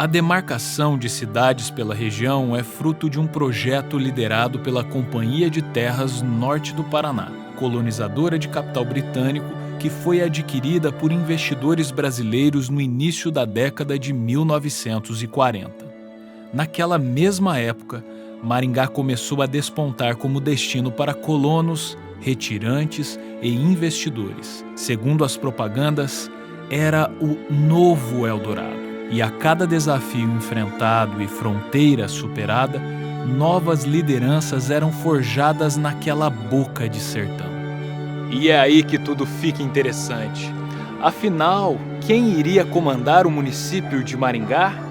A demarcação de cidades pela região é fruto de um projeto liderado pela Companhia de Terras Norte do Paraná, colonizadora de capital britânico, que foi adquirida por investidores brasileiros no início da década de 1940. Naquela mesma época, Maringá começou a despontar como destino para colonos, retirantes e investidores. Segundo as propagandas, era o novo Eldorado. E a cada desafio enfrentado e fronteira superada, novas lideranças eram forjadas naquela boca de sertão. E é aí que tudo fica interessante. Afinal, quem iria comandar o município de Maringá?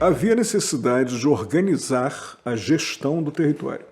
Havia necessidade de organizar a gestão do território.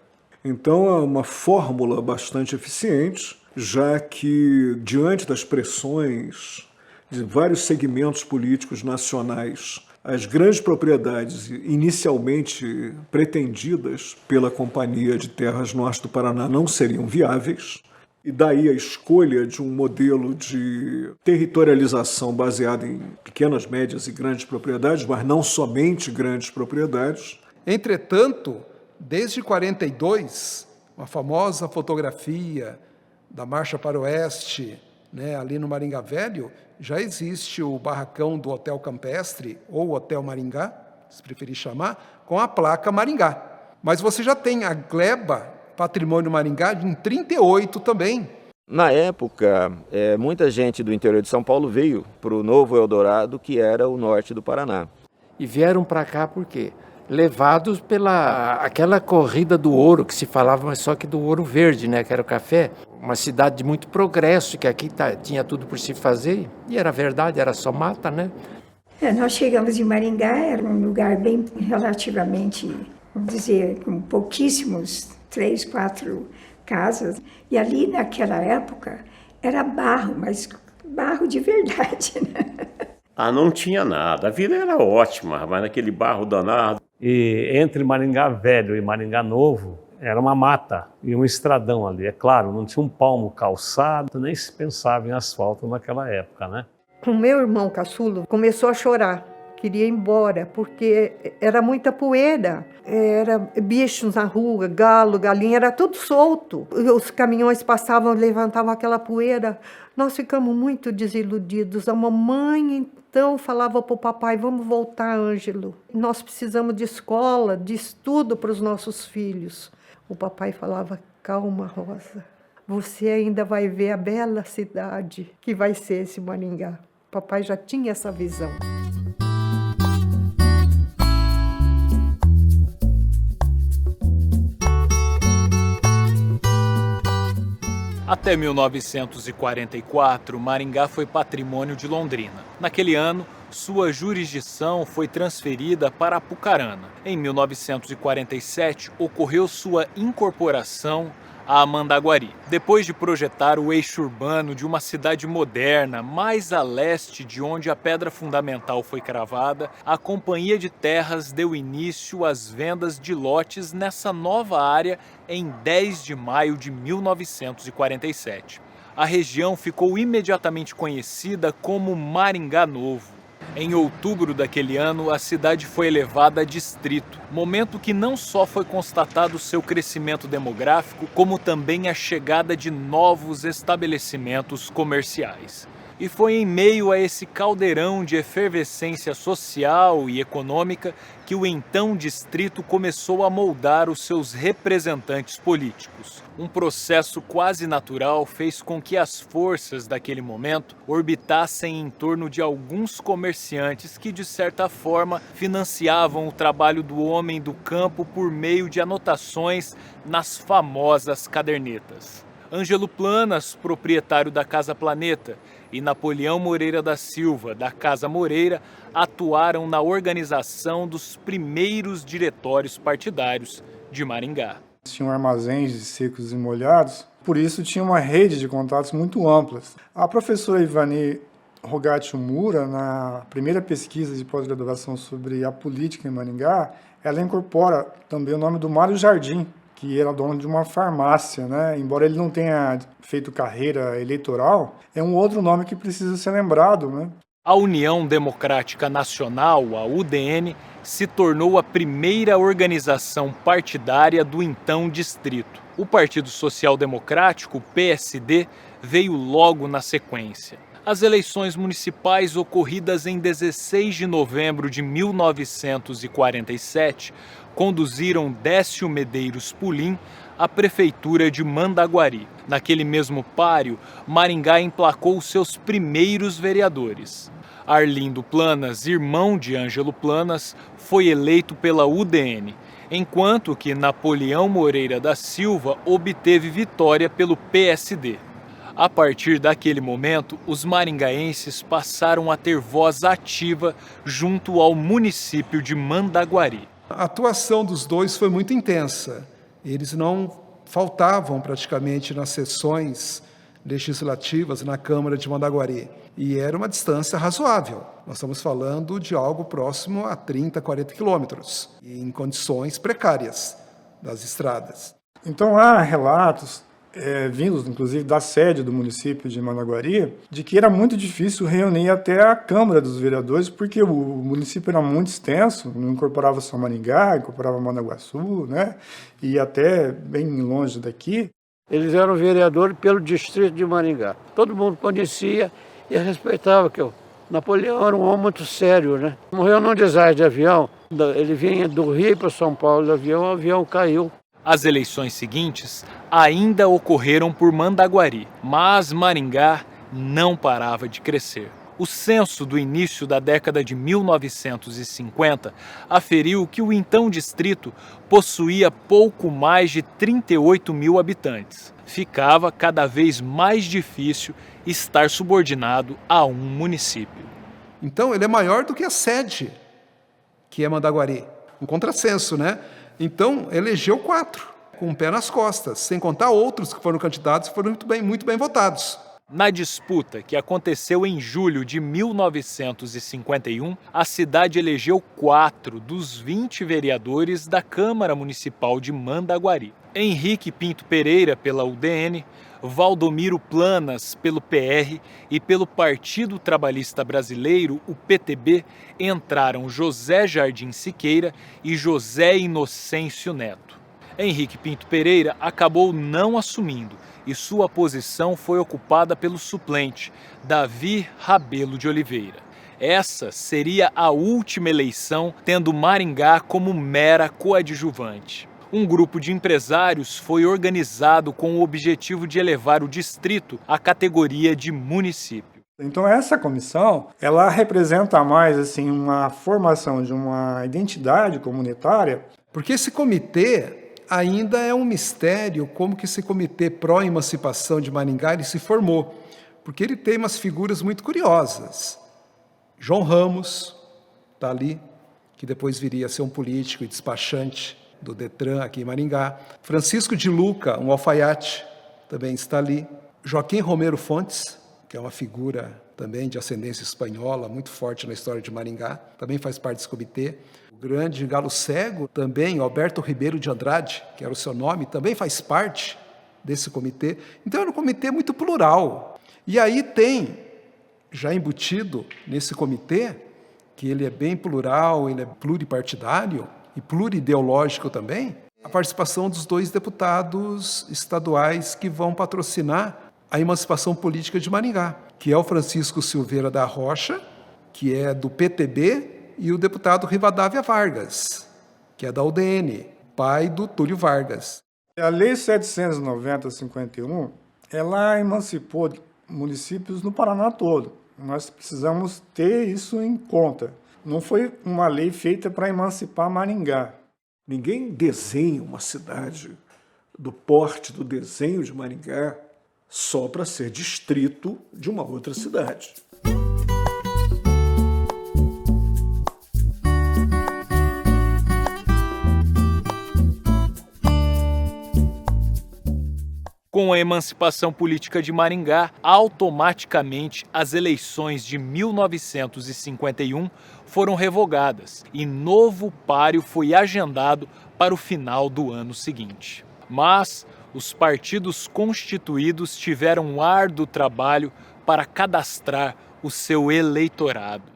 Então, é uma fórmula bastante eficiente, já que, diante das pressões de vários segmentos políticos nacionais, as grandes propriedades inicialmente pretendidas pela Companhia de Terras Norte do Paraná não seriam viáveis, e daí a escolha de um modelo de territorialização baseado em pequenas, médias e grandes propriedades, mas não somente grandes propriedades. Entretanto, desde 42, uma famosa fotografia da Marcha para o Oeste, ali no Maringá Velho, já existe o barracão do Hotel Campestre, ou Hotel Maringá, se preferir chamar, com a placa Maringá. Mas você já tem a gleba Patrimônio Maringá em 38 também. Na época, muita gente do interior de São Paulo veio para o novo Eldorado, que era o norte do Paraná. E vieram para cá por quê? Levados pela aquela corrida do ouro, que se falava, mas só que do ouro verde, que era o café. Uma cidade de muito progresso, que aqui tinha tudo por se fazer, e era verdade, era só mata, Nós chegamos em Maringá, era um lugar bem relativamente, vamos dizer, com pouquíssimos 3, 4 casas. E ali, naquela época, era barro, mas barro de verdade, Não tinha nada. A vida era ótima, mas naquele barro danado. E entre Maringá Velho e Maringá Novo, era uma mata e um estradão ali. É claro, não tinha um palmo calçado, nem se pensava em asfalto naquela época, O meu irmão caçulo começou a chorar. Queria ir embora, porque era muita poeira, era bichos na rua, galo, galinha, era tudo solto. Os caminhões passavam, levantavam aquela poeira. Nós ficamos muito desiludidos. A mamãe, então, falava para o papai, vamos voltar, Ângelo. Nós precisamos de escola, de estudo para os nossos filhos. O papai falava, calma, Rosa, você ainda vai ver a bela cidade que vai ser esse Maringá. O papai já tinha essa visão. Até 1944, Maringá foi patrimônio de Londrina. Naquele ano, sua jurisdição foi transferida para Apucarana. Em 1947, ocorreu sua incorporação a Mandaguari. Depois de projetar o eixo urbano de uma cidade moderna, mais a leste de onde a pedra fundamental foi cravada, a Companhia de Terras deu início às vendas de lotes nessa nova área em 10 de maio de 1947. A região ficou imediatamente conhecida como Maringá Novo. Em outubro daquele ano, a cidade foi elevada a distrito, momento que não só foi constatado seu crescimento demográfico, como também a chegada de novos estabelecimentos comerciais. E foi em meio a esse caldeirão de efervescência social e econômica que o então distrito começou a moldar os seus representantes políticos. Um processo quase natural fez com que as forças daquele momento orbitassem em torno de alguns comerciantes que, de certa forma, financiavam o trabalho do homem do campo por meio de anotações nas famosas cadernetas. Ângelo Planas, proprietário da Casa Planeta, e Napoleão Moreira da Silva, da Casa Moreira, atuaram na organização dos primeiros diretórios partidários de Maringá. Tinham armazéns de secos e molhados, por isso tinha uma rede de contatos muito amplas. A professora Ivani Rogatti Mura, na primeira pesquisa de pós-graduação sobre a política em Maringá, ela incorpora também o nome do Mário Jardim, que era dono de uma farmácia, né? Embora ele não tenha feito carreira eleitoral, é um outro nome que precisa ser lembrado, né? A União Democrática Nacional, a UDN, se tornou a primeira organização partidária do então distrito. O Partido Social Democrático, PSD, veio logo na sequência. As eleições municipais ocorridas em 16 de novembro de 1947 conduziram Décio Medeiros Pulim à prefeitura de Mandaguari. Naquele mesmo páreo, Maringá emplacou seus primeiros vereadores. Arlindo Planas, irmão de Ângelo Planas, foi eleito pela UDN, enquanto que Napoleão Moreira da Silva obteve vitória pelo PSD. A partir daquele momento, os maringaenses passaram a ter voz ativa junto ao município de Mandaguari. A atuação dos dois foi muito intensa. Eles não faltavam praticamente nas sessões legislativas na Câmara de Mandaguari. E era uma distância razoável. Nós estamos falando de algo próximo a 30, 40 quilômetros, em condições precárias das estradas. Então há relatos, vindos inclusive da sede do município de Mandaguari, de que era muito difícil reunir até a Câmara dos Vereadores, porque o município era muito extenso, não incorporava só Maringá, incorporava Mandaguaçu, né? E até bem longe daqui. Eles eram vereadores pelo distrito de Maringá. Todo mundo conhecia e respeitava, que o Napoleão era um homem muito sério, né? Morreu num desastre de avião, ele vinha do Rio para São Paulo, o avião caiu. As eleições seguintes ainda ocorreram por Mandaguari, mas Maringá não parava de crescer. O censo do início da década de 1950 aferiu que o então distrito possuía pouco mais de 38 mil habitantes. Ficava cada vez mais difícil estar subordinado a um município. Então ele é maior do que a sede, que é Mandaguari. Um contrassenso, né? Então elegeu 4, com o pé nas costas, sem contar outros que foram candidatos e foram muito bem votados. Na disputa, que aconteceu em julho de 1951, a cidade elegeu 4 dos 20 vereadores da Câmara Municipal de Mandaguari. Henrique Pinto Pereira, pela UDN, Valdomiro Planas, pelo PR, e pelo Partido Trabalhista Brasileiro, o PTB, entraram José Jardim Siqueira e José Inocêncio Neto. Henrique Pinto Pereira acabou não assumindo e sua posição foi ocupada pelo suplente, Davi Rabelo de Oliveira. Essa seria a última eleição, tendo Maringá como mera coadjuvante. Um grupo de empresários foi organizado com o objetivo de elevar o distrito à categoria de município. Então essa comissão, ela representa mais assim uma formação de uma identidade comunitária. Porque esse comitê ainda é um mistério como que esse comitê pró-emancipação de Maringá ele se formou, porque ele tem umas figuras muito curiosas. João Ramos está ali, que depois viria a ser um político e despachante do Detran aqui em Maringá. Francisco de Luca, um alfaiate, também está ali. Joaquim Romero Fontes, que é uma figura também de ascendência espanhola, muito forte na história de Maringá, também faz parte desse comitê. O grande galo cego, também, Alberto Ribeiro de Andrade, que era o seu nome, também faz parte desse comitê. Então era um comitê muito plural. E aí tem, já embutido nesse comitê, que ele é bem plural, ele é pluripartidário e plurideológico também, a participação dos 2 deputados estaduais que vão patrocinar a emancipação política de Maringá, que é o Francisco Silveira da Rocha, que é do PTB, e o deputado Rivadavia Vargas, que é da UDN, pai do Túlio Vargas. A Lei 790/51, ela emancipou municípios no Paraná todo. Nós precisamos ter isso em conta. Não foi uma lei feita para emancipar Maringá. Ninguém desenha uma cidade do porte do desenho de Maringá só para ser distrito de uma outra cidade. Com a emancipação política de Maringá, automaticamente as eleições de 1951 foram revogadas e novo páreo foi agendado para o final do ano seguinte. Mas os partidos constituídos tiveram um árduo trabalho para cadastrar o seu eleitorado.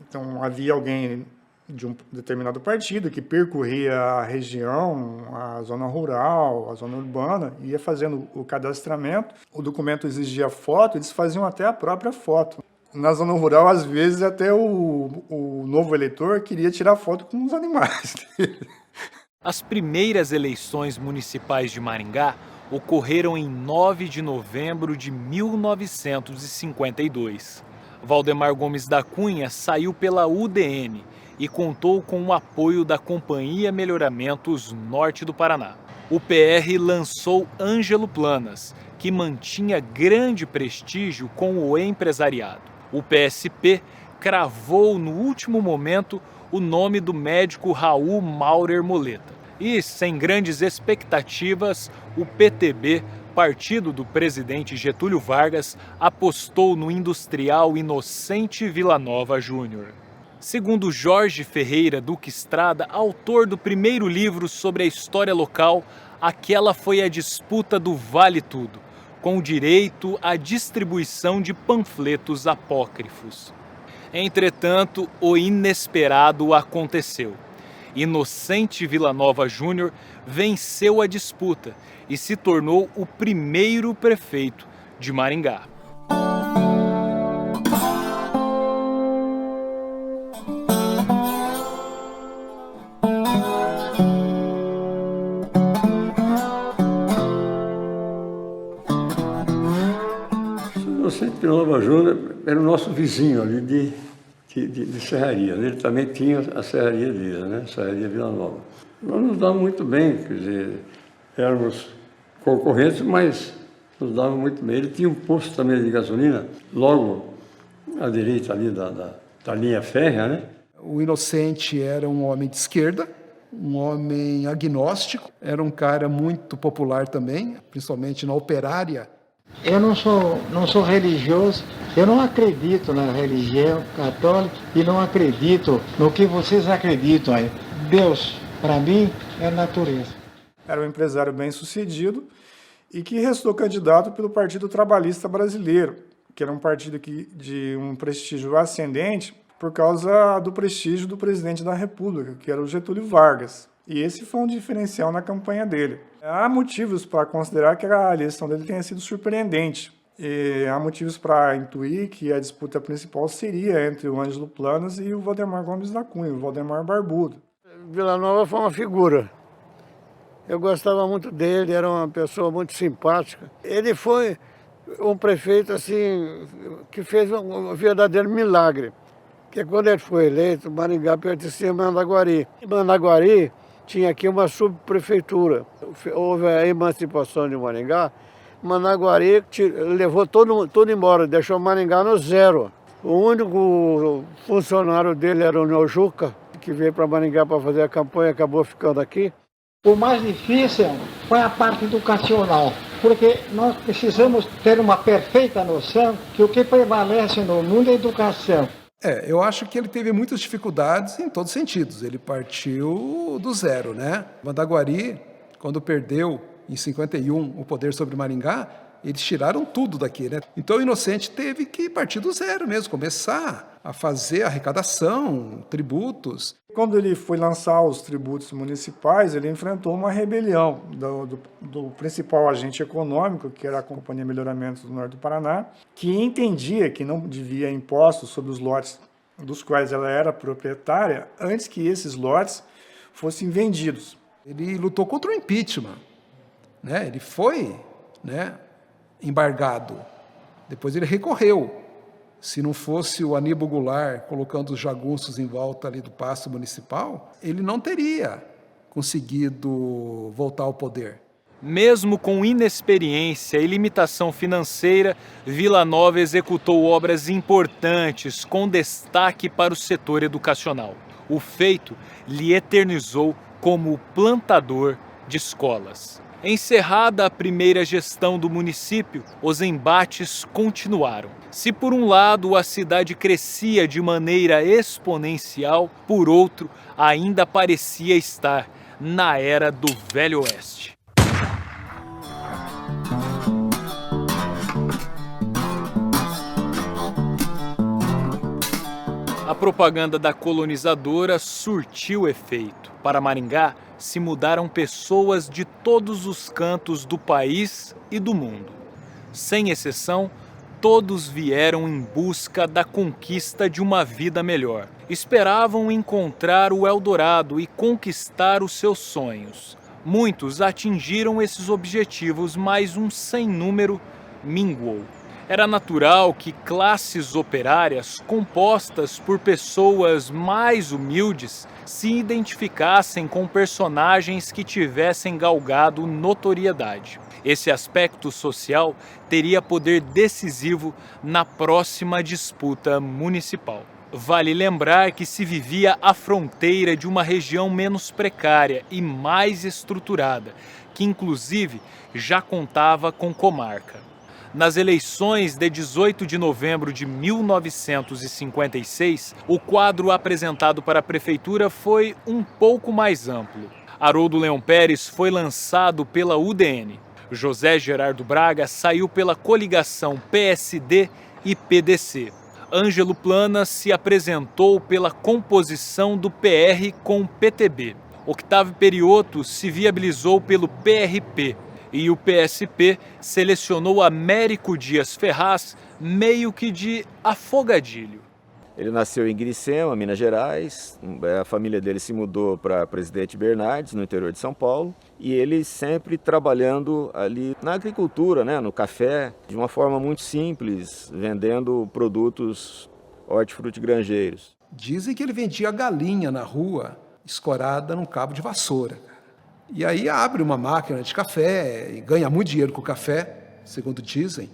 Então, havia alguém de um determinado partido que percorria a região, a zona rural, a zona urbana, ia fazendo o cadastramento. O documento exigia foto, eles faziam até a própria foto. Na zona rural, às vezes, até o novo eleitor queria tirar foto com os animais. As primeiras eleições municipais de Maringá ocorreram em 9 de novembro de 1952. Valdemar Gomes da Cunha saiu pela UDN e contou com o apoio da Companhia Melhoramentos Norte do Paraná. O PR lançou Ângelo Planas, que mantinha grande prestígio com o empresariado. O PSP cravou no último momento o nome do médico Raul Maurer Moleta. E, sem grandes expectativas, o PTB, partido do presidente Getúlio Vargas, apostou no industrial Inocente Villanova Júnior. Segundo Jorge Ferreira Duque Estrada, autor do primeiro livro sobre a história local, aquela foi a disputa do vale tudo, com direito à distribuição de panfletos apócrifos. Entretanto, o inesperado aconteceu. Inocente Villanova Júnior venceu a disputa e se tornou o primeiro prefeito de Maringá. Inocente Villanova Júnior era o nosso vizinho ali de serraria. Ele também tinha a serraria dele, né? Serraria Vila Nova. Nós nos dávamos muito bem, quer dizer, éramos concorrentes, mas nos dávamos muito bem. Ele tinha um posto também de gasolina, logo à direita ali da linha férrea, né? O Inocente era um homem de esquerda, um homem agnóstico, era um cara muito popular também, principalmente na operária. Eu não sou religioso, eu não acredito na religião católica e não acredito no que vocês acreditam aí. Deus, para mim, é natureza. Era um empresário bem-sucedido e que restou candidato pelo Partido Trabalhista Brasileiro, que era um partido de um prestígio ascendente por causa do prestígio do presidente da República, que era o Getúlio Vargas. E esse foi um diferencial na campanha dele. Há motivos para considerar que a eleição dele tenha sido surpreendente. E há motivos para intuir que a disputa principal seria entre o Ângelo Planas e o Valdemar Gomes da Cunha, o Valdemar Barbudo. Villanova foi uma figura. Eu gostava muito dele, era uma pessoa muito simpática. Ele foi um prefeito assim, que fez um verdadeiro milagre. Porque quando ele foi eleito, Maringá pertencia a Mandaguari. E Mandaguari tinha aqui uma subprefeitura. Houve a emancipação de Maringá. Mandaguari levou tudo embora, deixou Maringá no zero. O único funcionário dele era o Nojuca, que veio para Maringá para fazer a campanha e acabou ficando aqui. O mais difícil foi a parte educacional, porque nós precisamos ter uma perfeita noção que o que prevalece no mundo é a educação. Eu acho que ele teve muitas dificuldades em todos os sentidos. Ele partiu do zero, né? Mandaguari, quando perdeu em 51 o poder sobre Maringá, Eles tiraram tudo daqui, né? Então o Inocente teve que partir do zero mesmo, começar a fazer arrecadação, tributos. Quando ele foi lançar os tributos municipais, ele enfrentou uma rebelião do principal agente econômico, que era a Companhia Melhoramentos do Norte do Paraná, que entendia que não devia impostos sobre os lotes dos quais ela era proprietária antes que esses lotes fossem vendidos. Ele lutou contra o impeachment, né? Ele foi, né, embargado. Depois ele recorreu. Se não fosse o Aníbal Goulart colocando os jagunços em volta ali do Paço Municipal, ele não teria conseguido voltar ao poder. Mesmo com inexperiência e limitação financeira, Vila Nova executou obras importantes com destaque para o setor educacional. O feito lhe eternizou como plantador de escolas. Encerrada a primeira gestão do município, os embates continuaram. Se por um lado a cidade crescia de maneira exponencial, por outro, ainda parecia estar na era do Velho Oeste. A propaganda da colonizadora surtiu efeito. Para Maringá, se mudaram pessoas de todos os cantos do país e do mundo. Sem exceção, todos vieram em busca da conquista de uma vida melhor. Esperavam encontrar o Eldorado e conquistar os seus sonhos. Muitos atingiram esses objetivos, mas um sem número minguou. Era natural que classes operárias, compostas por pessoas mais humildes, se identificassem com personagens que tivessem galgado notoriedade. Esse aspecto social teria poder decisivo na próxima disputa municipal. Vale lembrar que se vivia à fronteira de uma região menos precária e mais estruturada, que inclusive já contava com comarca. Nas eleições de 18 de novembro de 1956, o quadro apresentado para a prefeitura foi um pouco mais amplo. Haroldo Leão Pérez foi lançado pela UDN. José Gerardo Braga saiu pela coligação PSD e PDC. Ângelo Plana se apresentou pela composição do PR com o PTB. Octávio Perioto se viabilizou pelo PRP. E o PSP selecionou Américo Dias Ferraz meio que de afogadilho. Ele nasceu em Grisema, Minas Gerais. A família dele se mudou para Presidente Bernardes, no interior de São Paulo. E ele sempre trabalhando ali na agricultura, né, no café, de uma forma muito simples, vendendo produtos hortifrutigranjeiros. Dizem que ele vendia galinha na rua, escorada num cabo de vassoura. E aí abre uma máquina de café e ganha muito dinheiro com o café, segundo dizem,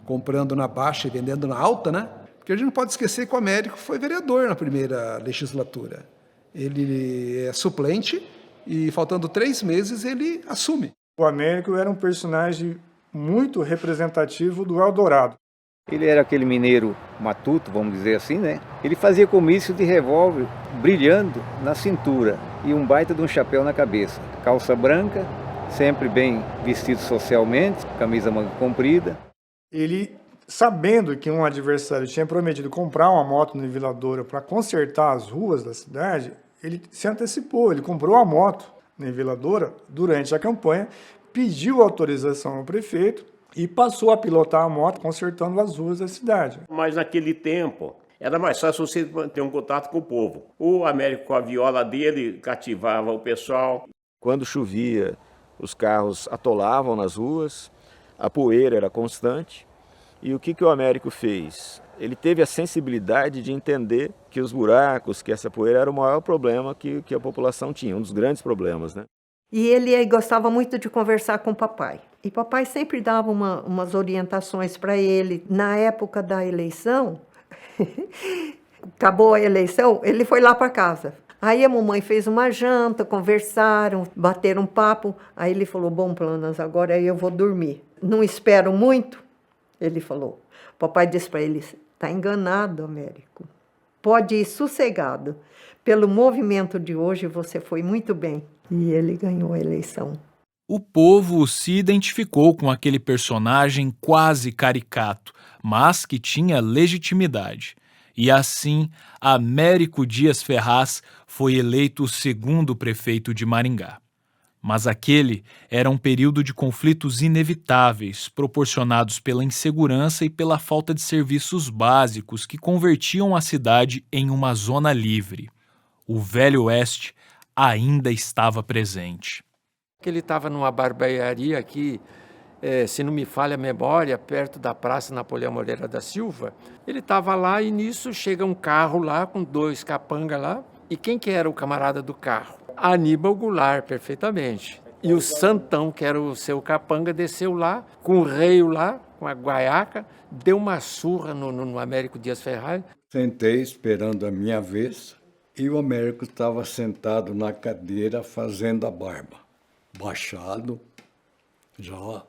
comprando na baixa e vendendo na alta, né? Porque a gente não pode esquecer que o Américo foi vereador na primeira legislatura. Ele é suplente e, faltando 3 meses, ele assume. O Américo era um personagem muito representativo do Eldorado. Ele era aquele mineiro matuto, vamos dizer assim, né? Ele fazia comício de revólver brilhando na cintura e um baita de um chapéu na cabeça. Calça branca, sempre bem vestido socialmente, camisa manga comprida. Ele, sabendo que um adversário tinha prometido comprar uma moto niveladora para consertar as ruas da cidade, ele se antecipou, ele comprou a moto niveladora durante a campanha, pediu autorização ao prefeito e passou a pilotar a moto consertando as ruas da cidade. Mas naquele tempo era mais fácil você ter um contato com o povo. O Américo, com a viola dele, cativava o pessoal. Quando chovia, os carros atolavam nas ruas, a poeira era constante. E o que o Américo fez? Ele teve a sensibilidade de entender que os buracos, que essa poeira era o maior problema que a população tinha, um dos grandes problemas, né? E ele gostava muito de conversar com o papai. E papai sempre dava umas orientações para ele. Na época da eleição, acabou a eleição, ele foi lá para casa. Aí a mamãe fez uma janta, conversaram, bateram um papo. Aí ele falou, bom, Planas, agora eu vou dormir. Não espero muito, ele falou. Papai disse para ele, está enganado, Américo. Pode ir sossegado. Pelo movimento de hoje, você foi muito bem. E ele ganhou a eleição. O povo se identificou com aquele personagem quase caricato, mas que tinha legitimidade. E assim, Américo Dias Ferraz foi eleito o segundo prefeito de Maringá. Mas aquele era um período de conflitos inevitáveis, proporcionados pela insegurança e pela falta de serviços básicos que convertiam a cidade em uma zona livre. O Velho Oeste ainda estava presente. Ele estava numa barbearia aqui, se não me falha a memória, perto da Praça Napoleão Moreira da Silva. Ele estava lá e nisso chega um carro lá com 2 capangas lá. E quem que era o camarada do carro? Aníbal Goulart, perfeitamente. E o Santão, que era o seu capanga, desceu lá, com o reio lá, com a guaiaca, deu uma surra no Américo Dias Ferraz. Sentei esperando a minha vez e o Américo estava sentado na cadeira fazendo a barba. Baixado, já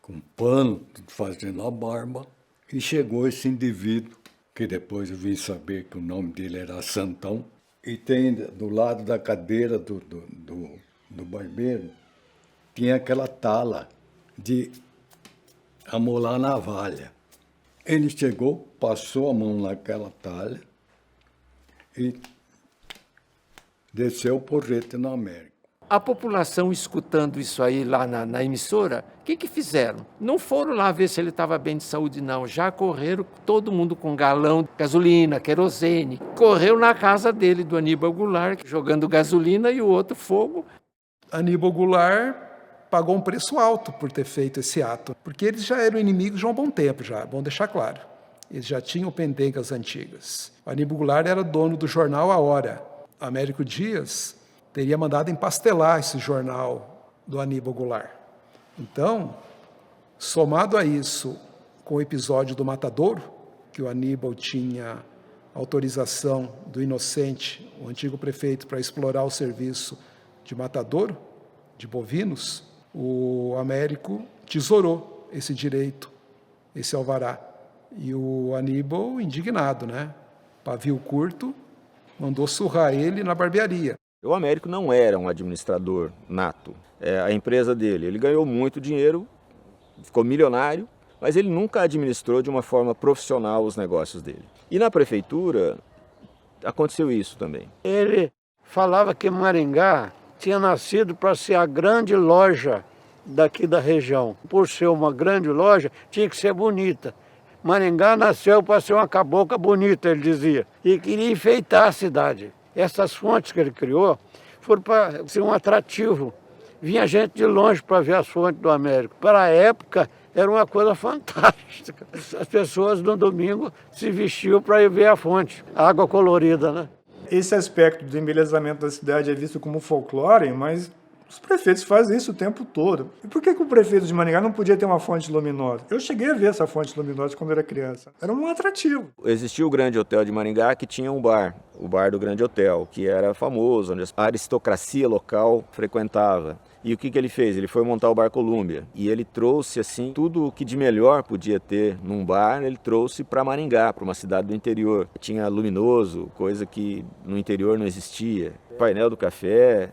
com pano, fazendo a barba. E chegou esse indivíduo, que depois eu vim saber que o nome dele era Santão. E tem do lado da cadeira do barbeiro, tinha aquela tala de amolar navalha. Ele chegou, passou a mão naquela talha e desceu o porrete no Américo. A população escutando isso aí lá na emissora, o que fizeram? Não foram lá ver se ele estava bem de saúde, não. Já correram, todo mundo com galão de gasolina, querosene. Correu na casa dele, do Aníbal Goulart, jogando gasolina e o outro fogo. Aníbal Goulart pagou um preço alto por ter feito esse ato, porque eles já eram inimigos de um bom tempo, já, bom deixar claro. Eles já tinham pendengas antigas. O Aníbal Goulart era dono do jornal A Hora. Américo Dias teria mandado empastelar esse jornal do Aníbal Goulart. Então, somado a isso, com o episódio do Matadouro, que o Aníbal tinha autorização do Inocente, o antigo prefeito, para explorar o serviço de matadouro, de bovinos, o Américo tesourou esse direito, esse alvará. E o Aníbal, indignado, né? Pavio curto, mandou surrar ele na barbearia. O Américo não era um administrador nato. A empresa dele, ele ganhou muito dinheiro, ficou milionário, mas ele nunca administrou de uma forma profissional os negócios dele. E na prefeitura aconteceu isso também. Ele falava que Maringá tinha nascido para ser a grande loja daqui da região. Por ser uma grande loja, tinha que ser bonita. Maringá nasceu para ser uma cabocla bonita, ele dizia, e queria enfeitar a cidade. Essas fontes que ele criou foram para ser um atrativo. Vinha gente de longe para ver as fontes do Américo. Para a época, era uma coisa fantástica. As pessoas no domingo se vestiam para ir ver a fonte, a água colorida, né? Esse aspecto do embelezamento da cidade é visto como folclore, mas os prefeitos fazem isso o tempo todo. E por que o prefeito de Maringá não podia ter uma fonte luminosa? Eu cheguei a ver essa fonte luminosa quando era criança. Era um atrativo. Existia o Grande Hotel de Maringá, que tinha um bar, o Bar do Grande Hotel, que era famoso, onde a aristocracia local frequentava. E o que ele fez? Ele foi montar o Bar Colômbia. E ele trouxe, assim, tudo o que de melhor podia ter num bar, ele trouxe para Maringá, para uma cidade do interior. Tinha luminoso, coisa que no interior não existia. O painel do café,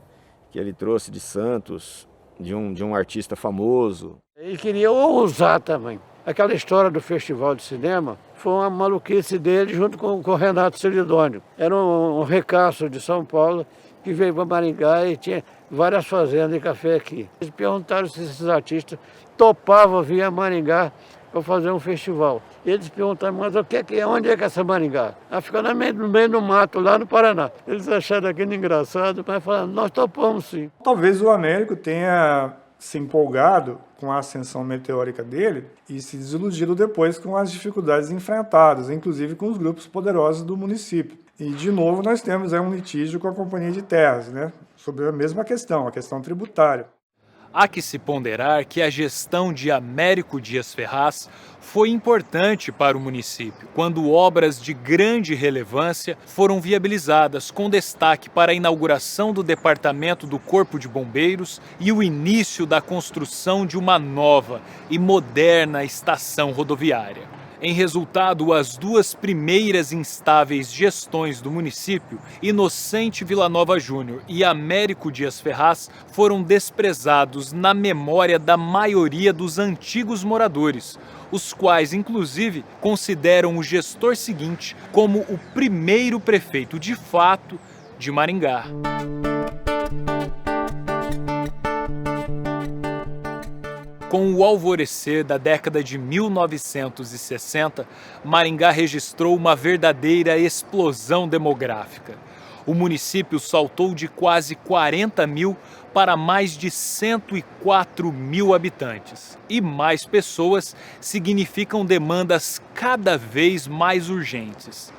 que ele trouxe de Santos, de um artista famoso. Ele queria ousar também. Aquela história do Festival de Cinema foi uma maluquice dele junto com o Renato Celidônio. Era um recaço de São Paulo que veio para Maringá e tinha várias fazendas de café aqui. Eles perguntaram se esses artistas topavam vir a Maringá para fazer um festival. E eles perguntaram, mas onde é que é essa Maringá? Ela fica no meio do mato, lá no Paraná. Eles acharam aquilo engraçado, mas falaram, nós topamos sim. Talvez o Américo tenha se empolgado com a ascensão meteórica dele e se desiludido depois com as dificuldades enfrentadas, inclusive com os grupos poderosos do município. E, de novo, nós temos aí um litígio com a Companhia de Terras, né, sobre a mesma questão, a questão tributária. Há que se ponderar que a gestão de Américo Dias Ferraz foi importante para o município, quando obras de grande relevância foram viabilizadas, com destaque para a inauguração do Departamento do Corpo de Bombeiros e o início da construção de uma nova e moderna estação rodoviária. Em resultado, as duas primeiras instáveis gestões do município, Inocente Villanova Júnior e Américo Dias Ferraz, foram desprezados na memória da maioria dos antigos moradores, os quais, inclusive, consideram o gestor seguinte como o primeiro prefeito de fato de Maringá. Com o alvorecer da década de 1960, Maringá registrou uma verdadeira explosão demográfica. O município saltou de quase 40 mil para mais de 104 mil habitantes. E mais pessoas significam demandas cada vez mais urgentes.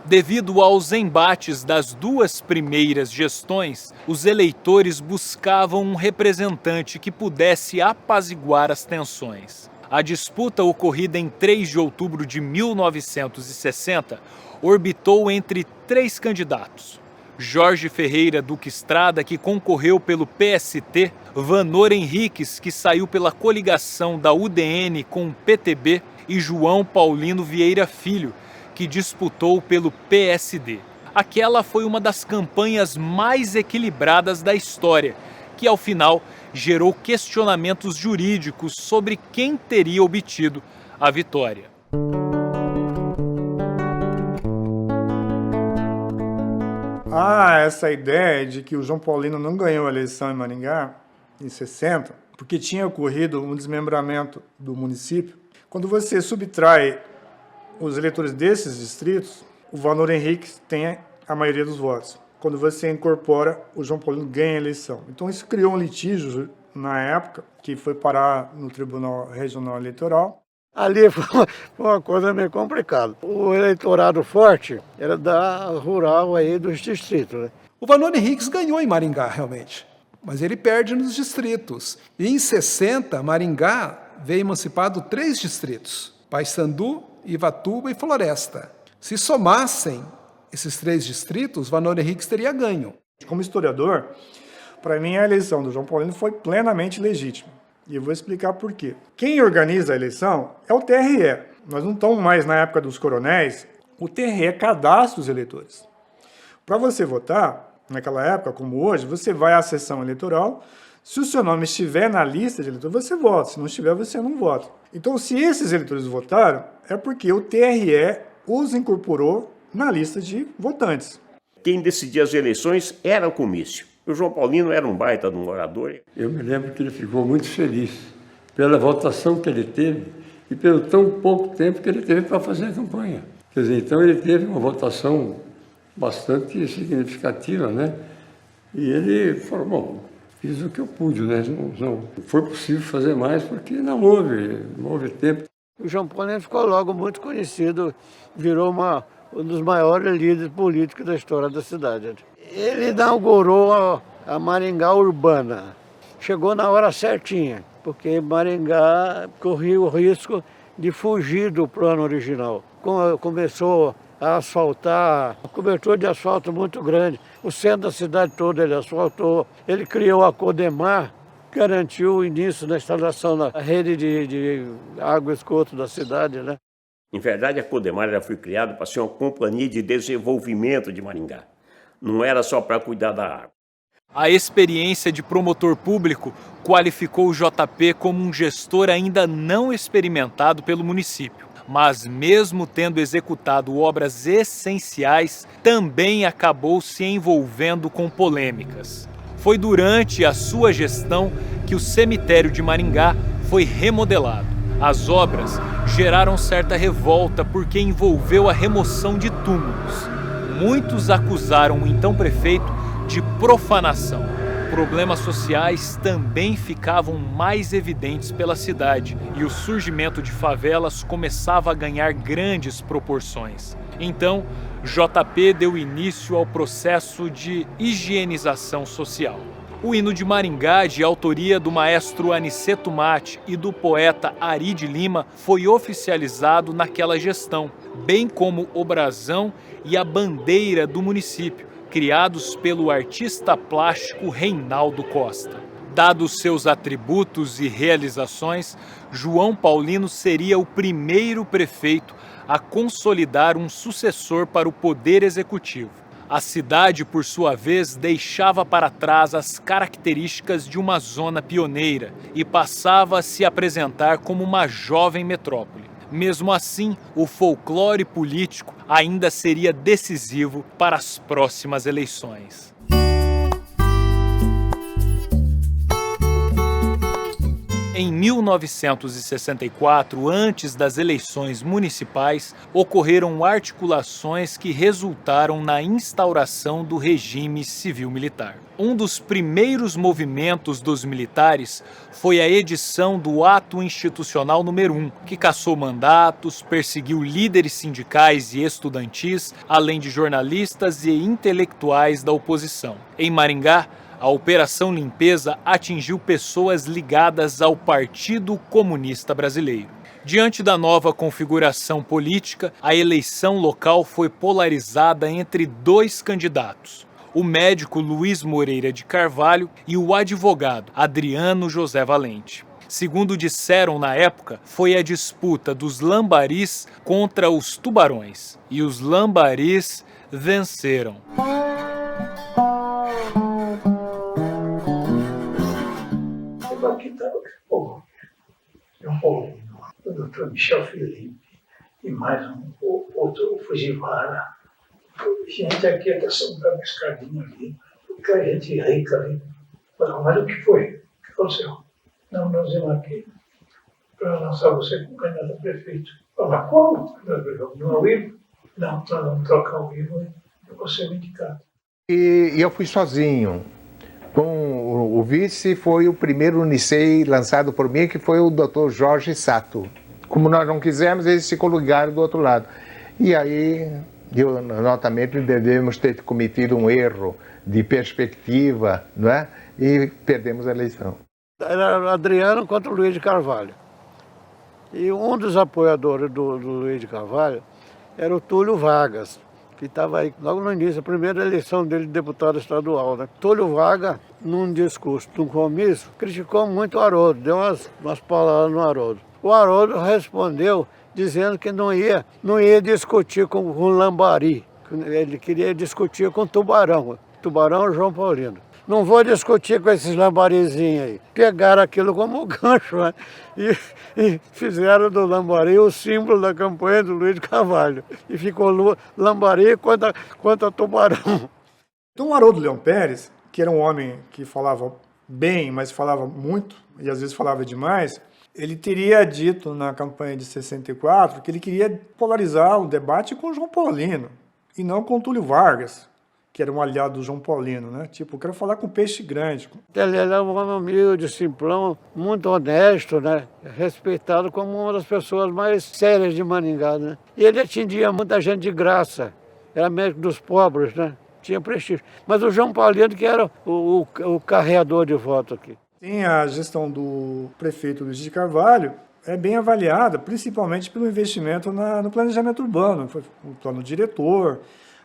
Devido aos embates das duas primeiras gestões, os eleitores buscavam um representante que pudesse apaziguar as tensões. A disputa ocorrida em 3 de outubro de 1960 orbitou entre 3 candidatos: Jorge Ferreira Duque Estrada, que concorreu pelo PST, Vanor Henriques, que saiu pela coligação da UDN com o PTB, e João Paulino Vieira Filho, que disputou pelo PSD. Aquela foi uma das campanhas mais equilibradas da história, que ao final gerou questionamentos jurídicos sobre quem teria obtido a vitória. Essa ideia de que o João Paulino não ganhou a eleição em Maringá, em 60, porque tinha ocorrido um desmembramento do município. Quando você subtrai os eleitores desses distritos, o Vanor Henrique tem a maioria dos votos. Quando você incorpora, o João Paulino ganha a eleição. Então isso criou um litígio na época, que foi parar no Tribunal Regional Eleitoral. Ali foi uma coisa meio complicada. O eleitorado forte era da rural aí dos distritos, né? O Vanor Henriques ganhou em Maringá, realmente, mas ele perde nos distritos. E em 60, Maringá veio emancipado 3 distritos: Paissandu, Ivatuba e Floresta. Se somassem esses 3 distritos, Vanor Henriques teria ganho. Como historiador, para mim a eleição do João Paulino foi plenamente legítima. E eu vou explicar por quê. Quem organiza a eleição é o TRE. Nós não estamos mais na época dos coronéis. O TRE cadastra os eleitores. Para você votar, naquela época como hoje, você vai à sessão eleitoral. Se o seu nome estiver na lista de eleitores, você vota. Se não estiver, você não vota. Então, se esses eleitores votaram, é porque o TRE os incorporou na lista de votantes. Quem decidia as eleições era o comício. O João Paulino era um baita de um orador. Eu me lembro que ele ficou muito feliz pela votação que ele teve e pelo tão pouco tempo que ele teve para fazer a campanha. Quer dizer, então ele teve uma votação bastante significativa, né? E ele falou, bom, fiz o que eu pude, né? Não foi possível fazer mais porque não houve tempo. O João Paulino ficou logo muito conhecido, virou um dos maiores líderes políticos da história da cidade. Ele inaugurou a Maringá urbana. Chegou na hora certinha, porque Maringá corria o risco de fugir do plano original. Começou a asfaltar, a cobertura de asfalto muito grande. O centro da cidade toda ele asfaltou. Ele criou a Codemar, garantiu o início da instalação da rede de água e esgoto da cidade, né? Em verdade, a Codemar foi criada para ser uma companhia de desenvolvimento de Maringá. Não era só para cuidar da água. A experiência de promotor público qualificou o JP como um gestor ainda não experimentado pelo município. Mas mesmo tendo executado obras essenciais, também acabou se envolvendo com polêmicas. Foi durante a sua gestão que o cemitério de Maringá foi remodelado. As obras geraram certa revolta porque envolveu a remoção de túmulos. Muitos acusaram o então prefeito de profanação. Problemas sociais também ficavam mais evidentes pela cidade e o surgimento de favelas começava a ganhar grandes proporções. Então, JP deu início ao processo de higienização social. O hino de Maringá, de autoria do maestro Aniceto Mate e do poeta Ari de Lima, foi oficializado naquela gestão, bem como o brasão e a bandeira do município, criados pelo artista plástico Reinaldo Costa. Dados seus atributos e realizações, João Paulino seria o primeiro prefeito a consolidar um sucessor para o poder executivo. A cidade, por sua vez, deixava para trás as características de uma zona pioneira e passava a se apresentar como uma jovem metrópole. Mesmo assim, o folclore político ainda seria decisivo para as próximas eleições. Em 1964, antes das eleições municipais, ocorreram articulações que resultaram na instauração do regime civil-militar. Um dos primeiros movimentos dos militares foi a edição do Ato Institucional número 1, que cassou mandatos, perseguiu líderes sindicais e estudantis, além de jornalistas e intelectuais da oposição. Em Maringá, a Operação Limpeza atingiu pessoas ligadas ao Partido Comunista Brasileiro. Diante da nova configuração política, a eleição local foi polarizada entre dois candidatos: o médico Luiz Moreira de Carvalho e o advogado Adriano José Valente. Segundo disseram na época, foi a disputa dos lambaris contra os tubarões, e os lambaris venceram. Aqui está o João Paulino, o doutor Michel Felipe e mais outro Fujiwara. Gente aqui até sobrando uma escadinha ali, porque a gente rica ali. Mas o que foi? O que aconteceu? Não, nós vimos aqui para lançar você como candidato a prefeito. Mas como? Não é o Ivo? Não, nós vamos trocar o Ivo e você me indicado. E eu fui sozinho. Com o vice foi o primeiro Unicei lançado por mim, que foi o Dr. Jorge Sato. Como nós não quisemos, eles se colocaram do outro lado. E aí, notamente, devemos ter cometido um erro de perspectiva, não é? E perdemos a eleição. Era Adriano contra o Luiz de Carvalho. E um dos apoiadores do Luiz de Carvalho era o Túlio Vargas, que estava aí logo no início, a primeira eleição dele de deputado estadual, né? Túlio Vargas, num discurso, num comício, criticou muito o Haroldo, deu umas palavras no Haroldo. O Haroldo respondeu dizendo que não ia discutir com o Lambari, ele queria discutir com o Tubarão João Paulino. Não vou discutir com esses lambarizinhos aí. Pegaram aquilo como gancho, né? E fizeram do lambari o símbolo da campanha do Luiz de Carvalho. E ficou lambari contra tubarão. Então o Haroldo Leão Pérez, que era um homem que falava bem, mas falava muito, e às vezes falava demais, ele teria dito na campanha de 64 que ele queria polarizar o debate com o João Paulino, e não com o Túlio Vargas, que era um aliado do João Paulino, né? Tipo, eu quero falar com peixe grande. Ele era um homem humilde, simplão, muito honesto, né? Respeitado como uma das pessoas mais sérias de Maringá, né? E ele atendia muita gente de graça, era médico dos pobres, né? Tinha prestígio. Mas o João Paulino que era o carreador de voto aqui. Sim, a gestão do prefeito Luiz de Carvalho é bem avaliada, principalmente pelo investimento no planejamento urbano, foi o plano diretor,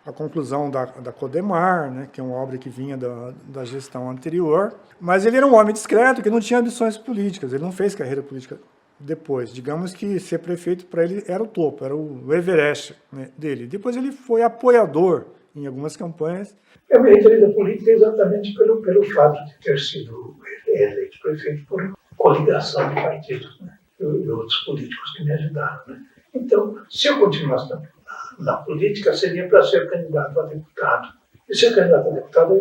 a conclusão da Codemar, né, que é uma obra que vinha da gestão anterior. Mas ele era um homem discreto, que não tinha ambições políticas, ele não fez carreira política depois. Digamos que ser prefeito para ele era o topo, era o Everest, né, dele. Depois ele foi apoiador em algumas campanhas. Eu me retirei da política exatamente pelo fato de ter sido eleito prefeito por coligação de partidos, né, e outros políticos que me ajudaram, né. Então, se eu continuasse na política, seria para ser candidato a deputado. E ser candidato a deputado,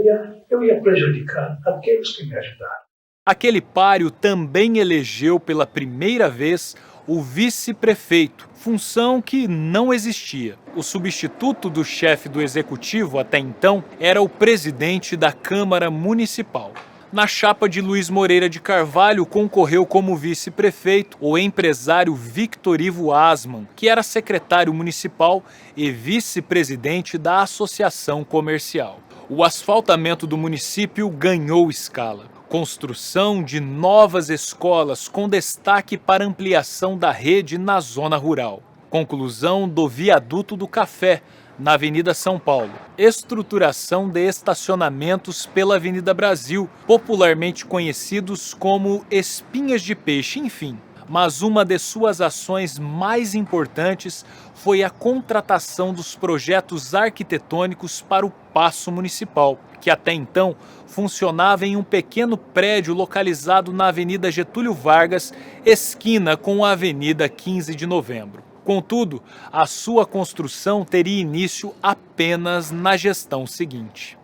eu ia prejudicar aqueles que me ajudaram. Aquele páreo também elegeu pela primeira vez o vice-prefeito, função que não existia. O substituto do chefe do executivo até então era o presidente da Câmara Municipal. Na chapa de Luiz Moreira de Carvalho concorreu como vice-prefeito o empresário Victor Ivo Asman, que era secretário municipal e vice-presidente da Associação Comercial. O asfaltamento do município ganhou escala. Construção de novas escolas com destaque para ampliação da rede na zona rural. Conclusão do viaduto do Café, na Avenida São Paulo. Estruturação de estacionamentos pela Avenida Brasil, popularmente conhecidos como espinhas de peixe, enfim. Mas uma de suas ações mais importantes foi a contratação dos projetos arquitetônicos para o Paço Municipal, que até então funcionava em um pequeno prédio localizado na Avenida Getúlio Vargas, esquina com a Avenida 15 de Novembro. Contudo, a sua construção teria início apenas na gestão seguinte.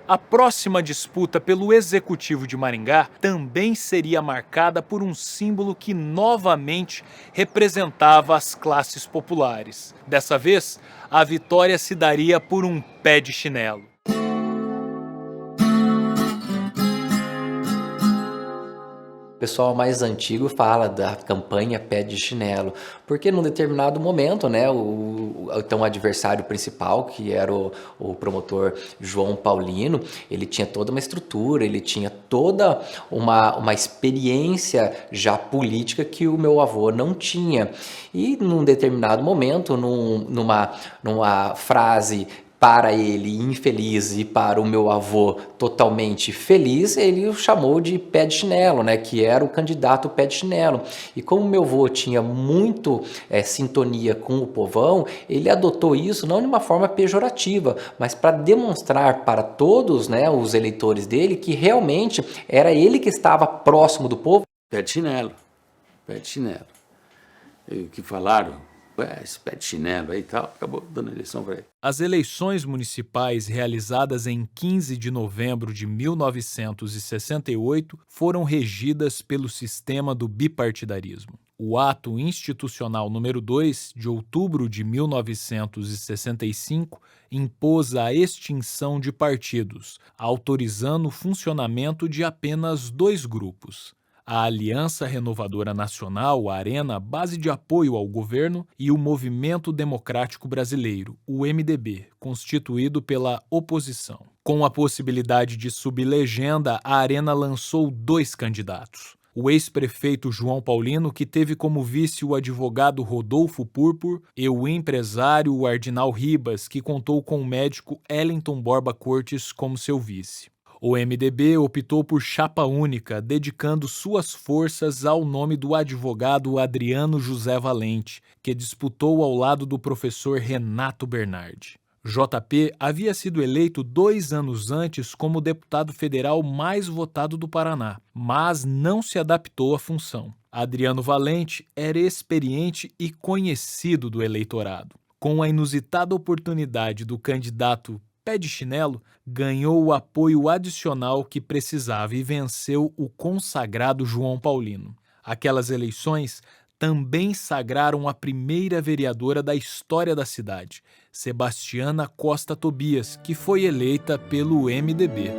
A próxima disputa pelo Executivo de Maringá também seria marcada por um símbolo que novamente representava as classes populares. Dessa vez, a vitória se daria por um pé de chinelo. O pessoal mais antigo fala da campanha pé de chinelo, porque num determinado momento, né, o adversário principal, que era o promotor João Paulino, ele tinha toda uma estrutura, ele tinha toda uma experiência já política que o meu avô não tinha. E num determinado momento, numa frase para ele infeliz e para o meu avô totalmente feliz, ele o chamou de pé de chinelo, né, que era o candidato pé de chinelo. E como meu avô tinha muito sintonia com o povão, ele adotou isso não de uma forma pejorativa, mas para demonstrar para todos, né, os eleitores dele que realmente era ele que estava próximo do povo. Pé de chinelo, pé de chinelo. E o que falaram? Esse pé de chinelo aí e tal, acabou dando eleição para ele. As eleições municipais realizadas em 15 de novembro de 1968 foram regidas pelo sistema do bipartidarismo. O Ato Institucional número 2, de outubro de 1965, impôs a extinção de partidos, autorizando o funcionamento de apenas 2 grupos. A Aliança Renovadora Nacional, a ARENA, base de apoio ao governo, e o Movimento Democrático Brasileiro, o MDB, constituído pela oposição. Com a possibilidade de sublegenda, a ARENA lançou 2 candidatos. O ex-prefeito João Paulino, que teve como vice o advogado Rodolfo Purpur, e o empresário Ardinal Ribas, que contou com o médico Ellington Borba Cortes como seu vice. O MDB optou por chapa única, dedicando suas forças ao nome do advogado Adriano José Valente, que disputou ao lado do professor Renato Bernardi. JP havia sido eleito 2 anos antes como deputado federal mais votado do Paraná, mas não se adaptou à função. Adriano Valente era experiente e conhecido do eleitorado. Com a inusitada oportunidade do candidato pé de chinelo, ganhou o apoio adicional que precisava e venceu o consagrado João Paulino. Aquelas eleições também sagraram a primeira vereadora da história da cidade, Sebastiana Costa Tobias, que foi eleita pelo MDB.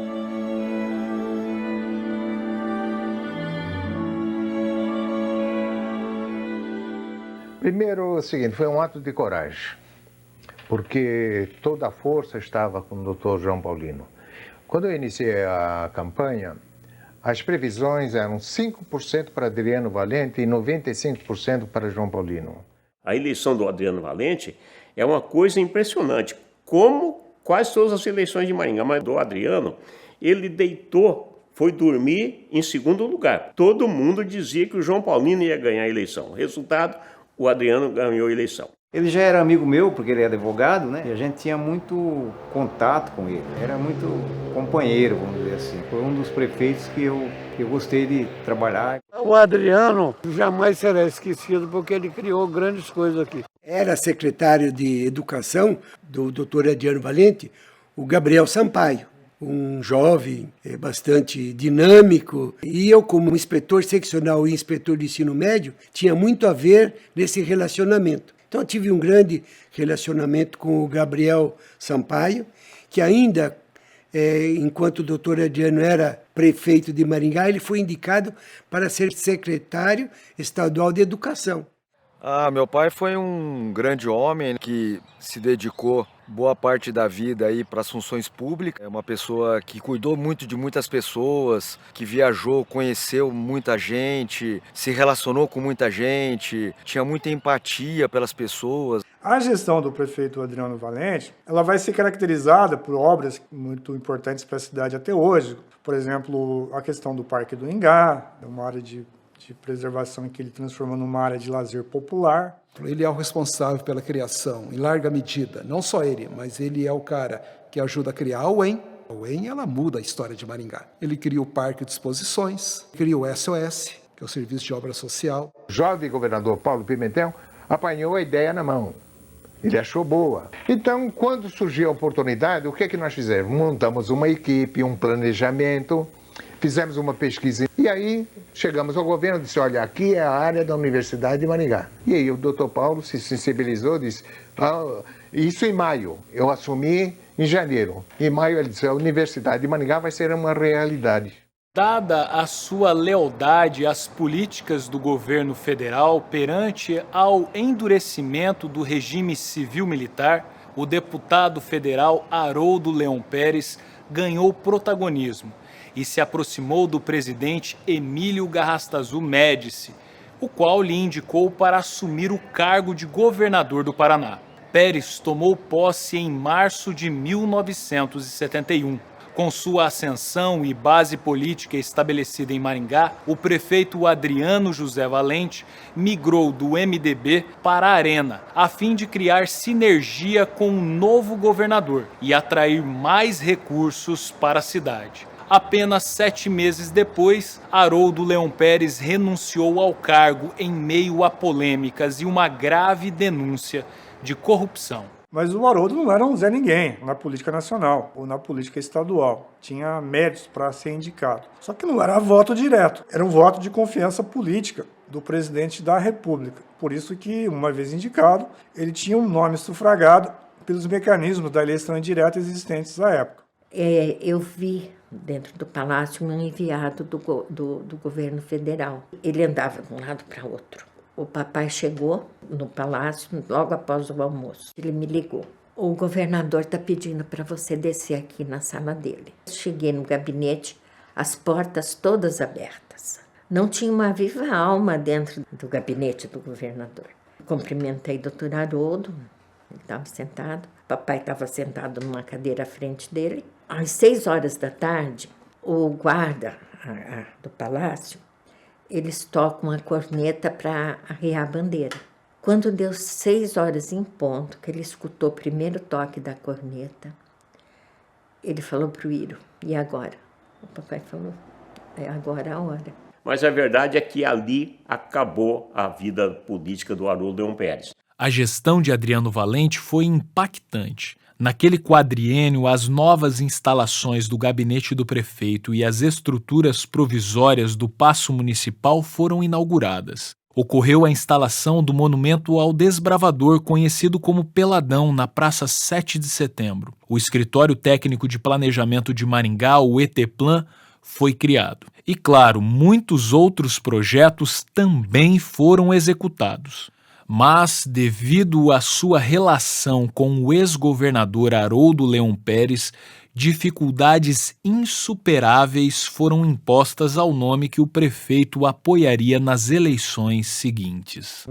Primeiro, o seguinte, foi um ato de coragem, porque toda a força estava com o Dr. João Paulino. Quando eu iniciei a campanha, as previsões eram 5% para Adriano Valente e 95% para João Paulino. A eleição do Adriano Valente é uma coisa impressionante, quase todas as eleições de Maringá, mas do Adriano, ele foi dormir em segundo lugar. Todo mundo dizia que o João Paulino ia ganhar a eleição. Resultado, o Adriano ganhou a eleição. Ele já era amigo meu, porque ele é advogado, né? E a gente tinha muito contato com ele. Era muito companheiro, vamos dizer assim. Foi um dos prefeitos que eu gostei de trabalhar. O Adriano jamais será esquecido, porque ele criou grandes coisas aqui. Era secretário de Educação do Dr. Adriano Valente, o Gabriel Sampaio. Um jovem bastante dinâmico, e eu, como inspetor seccional e inspetor de ensino médio, tinha muito a ver nesse relacionamento. Então eu tive um grande relacionamento com o Gabriel Sampaio, que ainda, enquanto o doutor Adriano era prefeito de Maringá, ele foi indicado para ser secretário estadual de Educação. Meu pai foi um grande homem que se dedicou boa parte da vida aí para as funções públicas. É uma pessoa que cuidou muito de muitas pessoas, que viajou, conheceu muita gente, se relacionou com muita gente, tinha muita empatia pelas pessoas. A gestão do prefeito Adriano Valente, ela vai ser caracterizada por obras muito importantes para a cidade até hoje. Por exemplo, a questão do Parque do Ingá, uma área de preservação em que ele transformou numa área de lazer popular. Ele é o responsável pela criação, em larga medida. Não só ele, mas ele é o cara que ajuda a criar a UEM. A UEM, ela muda a história de Maringá. Ele cria o Parque de Exposições, cria o SOS, que é o Serviço de Obra Social. O jovem governador Paulo Pimentel apanhou a ideia na mão. Ele achou boa. Então, quando surgiu a oportunidade, o que é que nós fizemos? Montamos uma equipe, um planejamento, fizemos uma pesquisa. E aí, chegamos ao governo e disse, olha, aqui é a área da Universidade de Maringá. E aí o doutor Paulo se sensibilizou, disse, isso em maio. Eu assumi em janeiro. Em maio ele disse, a Universidade de Maringá vai ser uma realidade. Dada a sua lealdade às políticas do governo federal perante ao endurecimento do regime civil-militar, o deputado federal Haroldo Leão Pérez ganhou protagonismo e se aproximou do presidente Emílio Garrastazu Médici, o qual lhe indicou para assumir o cargo de governador do Paraná. Pérez tomou posse em março de 1971. Com sua ascensão e base política estabelecida em Maringá, o prefeito Adriano José Valente migrou do MDB para a Arena, a fim de criar sinergia com o novo governador e atrair mais recursos para a cidade. Apenas 7 meses depois, Haroldo Leão Pérez renunciou ao cargo em meio a polêmicas e uma grave denúncia de corrupção. Mas o Haroldo não era um Zé Ninguém na política nacional ou na política estadual. Tinha méritos para ser indicado. Só que não era voto direto, era um voto de confiança política do presidente da República. Por isso que, uma vez indicado, ele tinha um nome sufragado pelos mecanismos da eleição indireta existentes à época. Eu vi dentro do palácio um enviado do governo federal. Ele andava de um lado para o outro. O papai chegou no palácio logo após o almoço. Ele me ligou. O governador está pedindo para você descer aqui na sala dele. Cheguei no gabinete, as portas todas abertas. Não tinha uma viva alma dentro do gabinete do governador. Cumprimentei o doutor Haroldo, ele estava sentado. O papai estava sentado numa cadeira à frente dele. Às 6 horas da tarde, o guarda do palácio, eles tocam a corneta para arriar a bandeira. Quando deu 6 horas em ponto, que ele escutou o primeiro toque da corneta, ele falou para o Iro, e agora? O papai falou, é agora a hora. Mas a verdade é que ali acabou a vida política do Haroldo Leão Pérez. A gestão de Adriano Valente foi impactante. Naquele quadriênio, as novas instalações do gabinete do prefeito e as estruturas provisórias do Paço Municipal foram inauguradas. Ocorreu a instalação do monumento ao desbravador conhecido como Peladão, na Praça 7 de Setembro. O Escritório Técnico de Planejamento de Maringá, o ETPlan, foi criado. E, claro, muitos outros projetos também foram executados. Mas, devido à sua relação com o ex-governador Haroldo Leão Pérez, dificuldades insuperáveis foram impostas ao nome que o prefeito apoiaria nas eleições seguintes.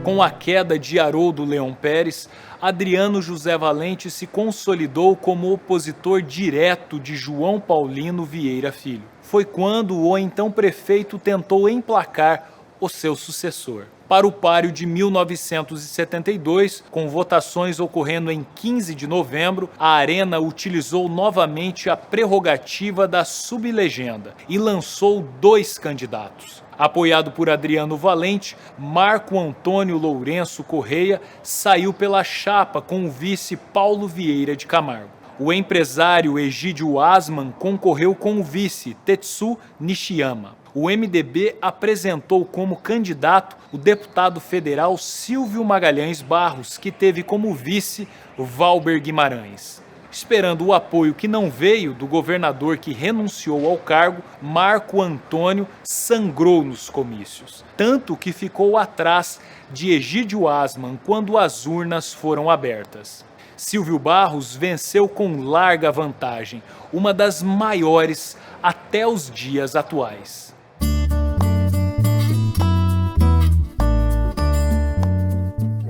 Com a queda de Haroldo Leão Pérez, Adriano José Valente se consolidou como opositor direto de João Paulino Vieira Filho. Foi quando o então prefeito tentou emplacar o seu sucessor. Para o páreo de 1972, com votações ocorrendo em 15 de novembro, a Arena utilizou novamente a prerrogativa da sublegenda e lançou 2 candidatos. Apoiado por Adriano Valente, Marco Antônio Lourenço Correia saiu pela chapa com o vice Paulo Vieira de Camargo. O empresário Egídio Asman concorreu com o vice Tetsu Nishiyama. O MDB apresentou como candidato o deputado federal Silvio Magalhães Barros, que teve como vice Valber Guimarães. Esperando o apoio que não veio do governador que renunciou ao cargo, Marco Antônio sangrou nos comícios, tanto que ficou atrás de Egídio Asman quando as urnas foram abertas. Silvio Barros venceu com larga vantagem, uma das maiores até os dias atuais.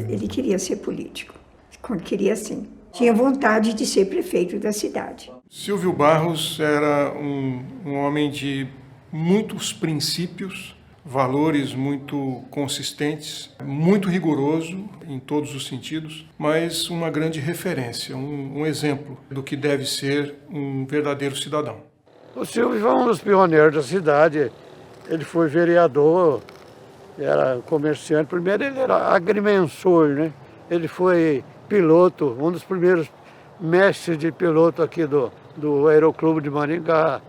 Ele queria ser político, queria sim. Tinha vontade de ser prefeito da cidade. Silvio Barros era um homem de muitos princípios, valores muito consistentes, muito rigoroso em todos os sentidos, mas uma grande referência, um exemplo do que deve ser um verdadeiro cidadão. O Silvio foi um dos pioneiros da cidade. Ele foi vereador, era comerciante. Primeiro ele era agrimensor, né? Ele foi piloto, um dos primeiros mestres de piloto aqui do Aeroclube de Maringá.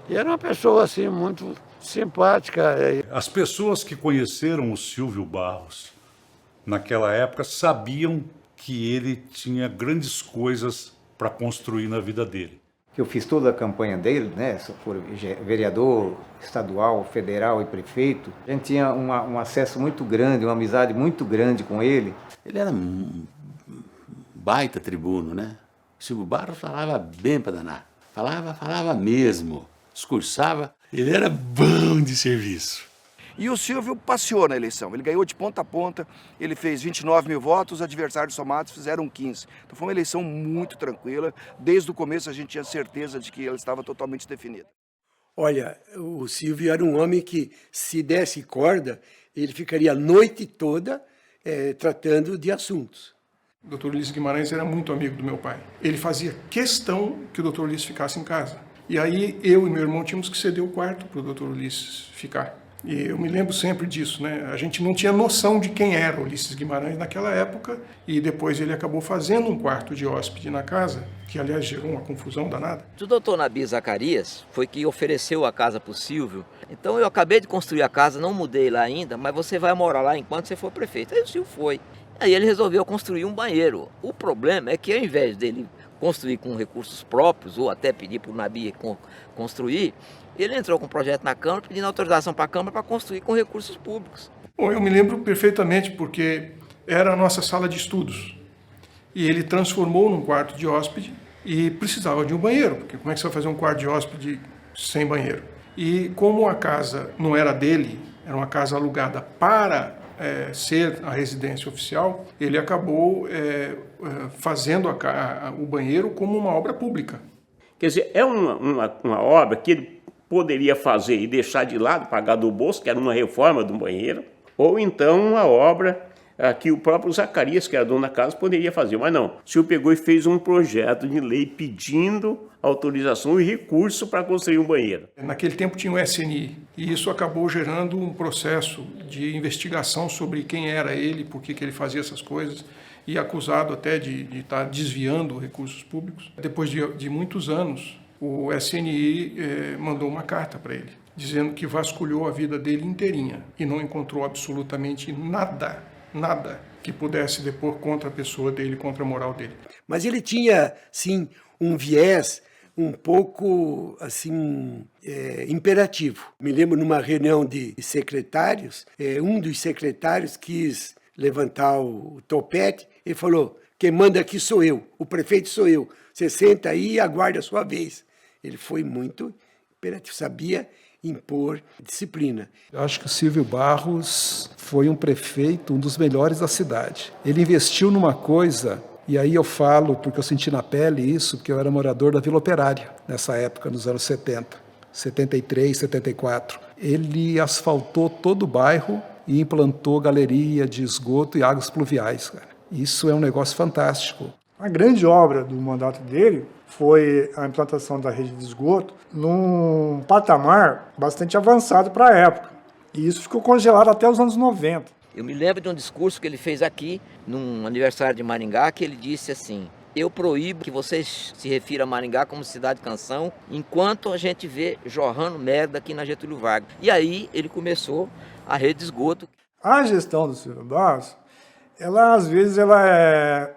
E era uma pessoa assim muito simpática. As pessoas que conheceram o Silvio Barros naquela época sabiam que ele tinha grandes coisas para construir na vida dele. Eu fiz toda a campanha dele, né? Por vereador estadual, federal e prefeito. A gente tinha um acesso muito grande, uma amizade muito grande com ele. Ele era um baita tribuno, né? Silvio Barros falava bem para danar. Falava mesmo. Discursava. Ele era bom de serviço. E o Silvio passeou na eleição. Ele ganhou de ponta a ponta. Ele fez 29 mil votos, os adversários somados fizeram 15. Então foi uma eleição muito tranquila. Desde o começo a gente tinha certeza de que ela estava totalmente definida. Olha, o Silvio era um homem que, se desse corda, ele ficaria a noite toda tratando de assuntos. O Dr. Ulisses Guimarães era muito amigo do meu pai. Ele fazia questão que o Dr. Ulisses ficasse em casa. E aí eu e meu irmão tínhamos que ceder o quarto para o Dr. Ulisses ficar. E eu me lembro sempre disso, né? A gente não tinha noção de quem era Ulisses Guimarães naquela época, e depois ele acabou fazendo um quarto de hóspede na casa, que aliás gerou uma confusão danada. O doutor Nabi Zacarias foi que ofereceu a casa para o Silvio. Então eu acabei de construir a casa, não mudei lá ainda, mas você vai morar lá enquanto você for prefeito. Aí o Silvio foi. Aí ele resolveu construir um banheiro. O problema é que ao invés dele construir com recursos próprios, ou até pedir para o Nabi construir, ele entrou com um projeto na Câmara, pedindo autorização para a Câmara para construir com recursos públicos. Bom, eu me lembro perfeitamente, porque era a nossa sala de estudos. E ele transformou num quarto de hóspede e precisava de um banheiro, porque como é que você vai fazer um quarto de hóspede sem banheiro? E como a casa não era dele, era uma casa alugada para ser a residência oficial, ele acabou fazendo o banheiro como uma obra pública. Quer dizer, é uma obra que ele poderia fazer e deixar de lado, pagar do bolso, que era uma reforma do banheiro, ou então uma obra que o próprio Zacarias, que era dono da casa, poderia fazer. Mas não, o senhor pegou e fez um projeto de lei pedindo autorização e recurso para construir um banheiro. Naquele tempo tinha o SNI, e isso acabou gerando um processo de investigação sobre quem era ele, por que ele fazia essas coisas, e acusado até de estar desviando recursos públicos. Depois de muitos anos, o SNI mandou uma carta para ele, dizendo que vasculhou a vida dele inteirinha e não encontrou absolutamente nada que pudesse depor contra a pessoa dele, contra a moral dele. Mas ele tinha, sim, um viés um pouco, assim, imperativo. Me lembro numa reunião de secretários, um dos secretários quis levantar o topete e falou: quem manda aqui sou eu, o prefeito sou eu, você senta aí e aguarde a sua vez. Ele foi muito imperativo, sabia impor disciplina. Eu acho que o Silvio Barros foi um prefeito, um dos melhores da cidade. Ele investiu numa coisa, e aí eu falo porque eu senti na pele isso, porque eu era morador da Vila Operária nessa época, nos anos 70, 73, 74. Ele asfaltou todo o bairro e implantou galeria de esgoto e águas pluviais, cara. Isso é um negócio fantástico. A grande obra do mandato dele foi a implantação da rede de esgoto num patamar bastante avançado para a época. E isso ficou congelado até os anos 90. Eu me lembro de um discurso que ele fez aqui, num aniversário de Maringá, que ele disse assim: eu proíbo que vocês se refiram a Maringá como cidade canção, enquanto a gente vê jorrando merda aqui na Getúlio Vargas. E aí ele começou a rede de esgoto. A gestão do Silvio Barros, às vezes ela é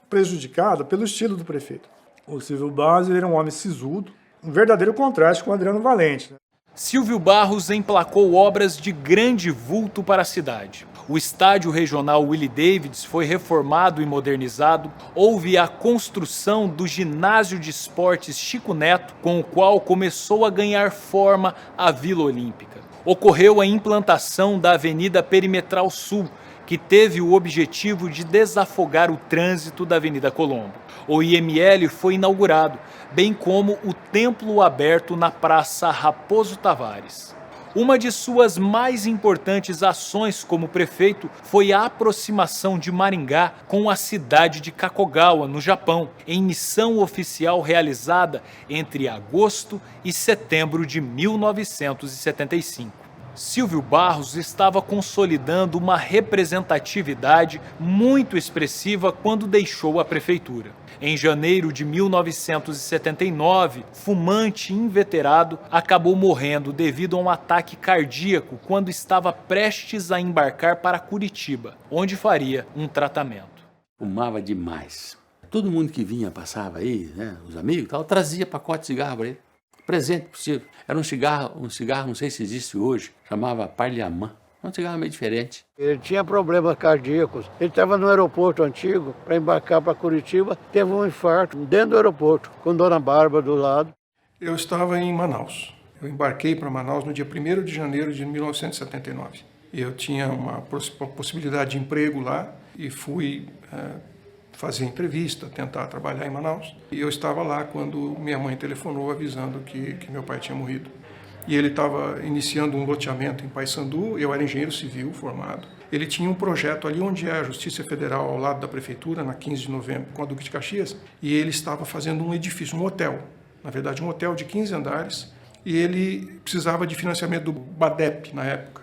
prejudicada pelo estilo do prefeito. O Silvio Barros era um homem sisudo, um verdadeiro contraste com o Adriano Valente. Silvio Barros emplacou obras de grande vulto para a cidade. O estádio regional Willie Davids foi reformado e modernizado. Houve a construção do ginásio de esportes Chico Neto, com o qual começou a ganhar forma a Vila Olímpica. Ocorreu a implantação da Avenida Perimetral Sul, que teve o objetivo de desafogar o trânsito da Avenida Colombo. O IML foi inaugurado, bem como o templo aberto na Praça Raposo Tavares. Uma de suas mais importantes ações como prefeito foi a aproximação de Maringá com a cidade de Kakogawa, no Japão, em missão oficial realizada entre agosto e setembro de 1975. Silvio Barros estava consolidando uma representatividade muito expressiva quando deixou a prefeitura. Em janeiro de 1979, fumante inveterado acabou morrendo devido a um ataque cardíaco quando estava prestes a embarcar para Curitiba, onde faria um tratamento. Fumava demais. Todo mundo que vinha, passava aí, né, os amigos e tal, trazia pacote de cigarro para ele. Presente possível. Era um cigarro, não sei se existe hoje, chamava Parliamã. Um cigarro meio diferente. Ele tinha problemas cardíacos. Ele estava no aeroporto antigo para embarcar para Curitiba, teve um infarto dentro do aeroporto, com Dona Bárbara do lado. Eu estava em Manaus. Eu embarquei para Manaus no dia 1º de janeiro de 1979. Eu tinha uma possibilidade de emprego lá e fui fazer entrevista, tentar trabalhar em Manaus. E eu estava lá quando minha mãe telefonou avisando que meu pai tinha morrido. E ele estava iniciando um loteamento em Paissandu, eu era engenheiro civil formado. Ele tinha um projeto ali onde é a Justiça Federal, ao lado da Prefeitura, na 15 de novembro, com a Duque de Caxias, e ele estava fazendo um edifício, um hotel, na verdade um hotel de 15 andares, e ele precisava de financiamento do BADEP na época.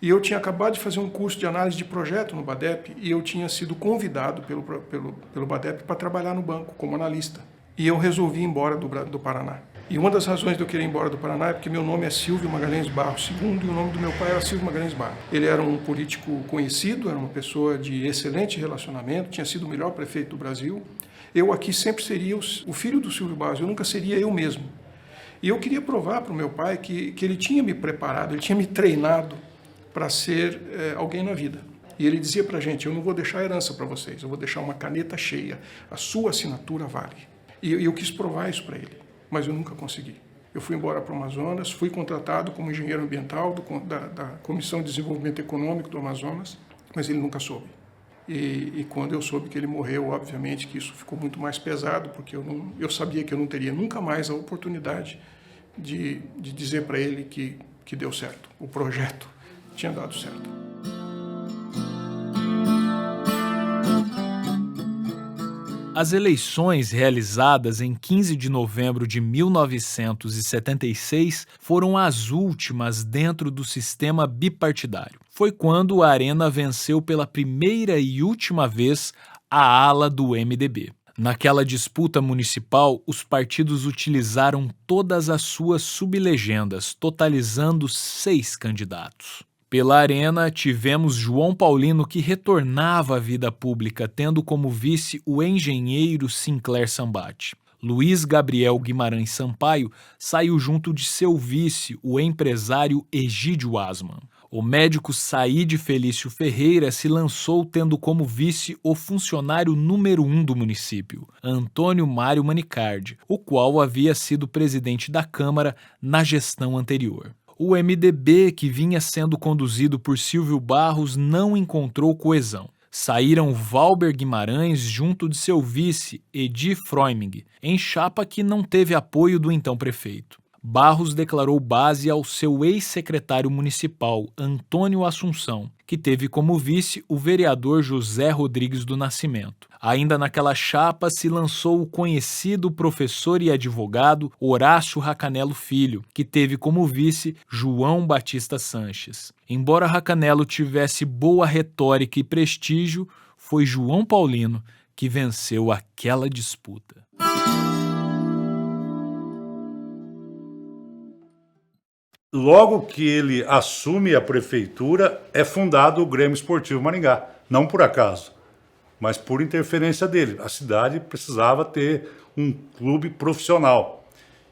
E eu tinha acabado de fazer um curso de análise de projeto no BADEP, e eu tinha sido convidado pelo BADEP para trabalhar no banco como analista. E eu resolvi ir embora do Paraná. E uma das razões de eu querer ir embora do Paraná é porque meu nome é Silvio Magalhães Barros II e o nome do meu pai era Silvio Magalhães Barros. Ele era um político conhecido, era uma pessoa de excelente relacionamento, tinha sido o melhor prefeito do Brasil. Eu aqui sempre seria o filho do Silvio Barros, eu nunca seria eu mesmo. E eu queria provar para o meu pai que ele tinha me preparado, ele tinha me treinado para ser alguém na vida. E ele dizia para a gente, eu não vou deixar herança para vocês, eu vou deixar uma caneta cheia, a sua assinatura vale. E eu quis provar isso para ele, mas eu nunca consegui. Eu fui embora para o Amazonas, fui contratado como engenheiro ambiental da Comissão de Desenvolvimento Econômico do Amazonas, mas ele nunca soube. E quando eu soube que ele morreu, obviamente que isso ficou muito mais pesado, porque eu sabia que eu não teria nunca mais a oportunidade de dizer para ele que deu certo, o projeto tinha dado certo. As eleições realizadas em 15 de novembro de 1976 foram as últimas dentro do sistema bipartidário. Foi quando a Arena venceu pela primeira e última vez a ala do MDB. Naquela disputa municipal, os partidos utilizaram todas as suas sublegendas, totalizando 6 candidatos. Pela Arena, tivemos João Paulino, que retornava à vida pública, tendo como vice o engenheiro Sinclair Sambati. Luiz Gabriel Guimarães Sampaio saiu junto de seu vice, o empresário Egídio Asman. O médico Saíde Felício Ferreira se lançou tendo como vice o funcionário número 1 do município, Antônio Mário Manicardi, o qual havia sido presidente da Câmara na gestão anterior. O MDB, que vinha sendo conduzido por Silvio Barros, não encontrou coesão. Saíram Valber Guimarães junto de seu vice, Edi Froiming, em chapa que não teve apoio do então prefeito. Barros declarou base ao seu ex-secretário municipal, Antônio Assunção, que teve como vice o vereador José Rodrigues do Nascimento. Ainda naquela chapa se lançou o conhecido professor e advogado Horácio Racanello Filho, que teve como vice João Batista Sanches. Embora Racanello tivesse boa retórica e prestígio, foi João Paulino que venceu aquela disputa. Logo que ele assume a prefeitura, é fundado o Grêmio Esportivo Maringá. Não por acaso, mas por interferência dele. A cidade precisava ter um clube profissional.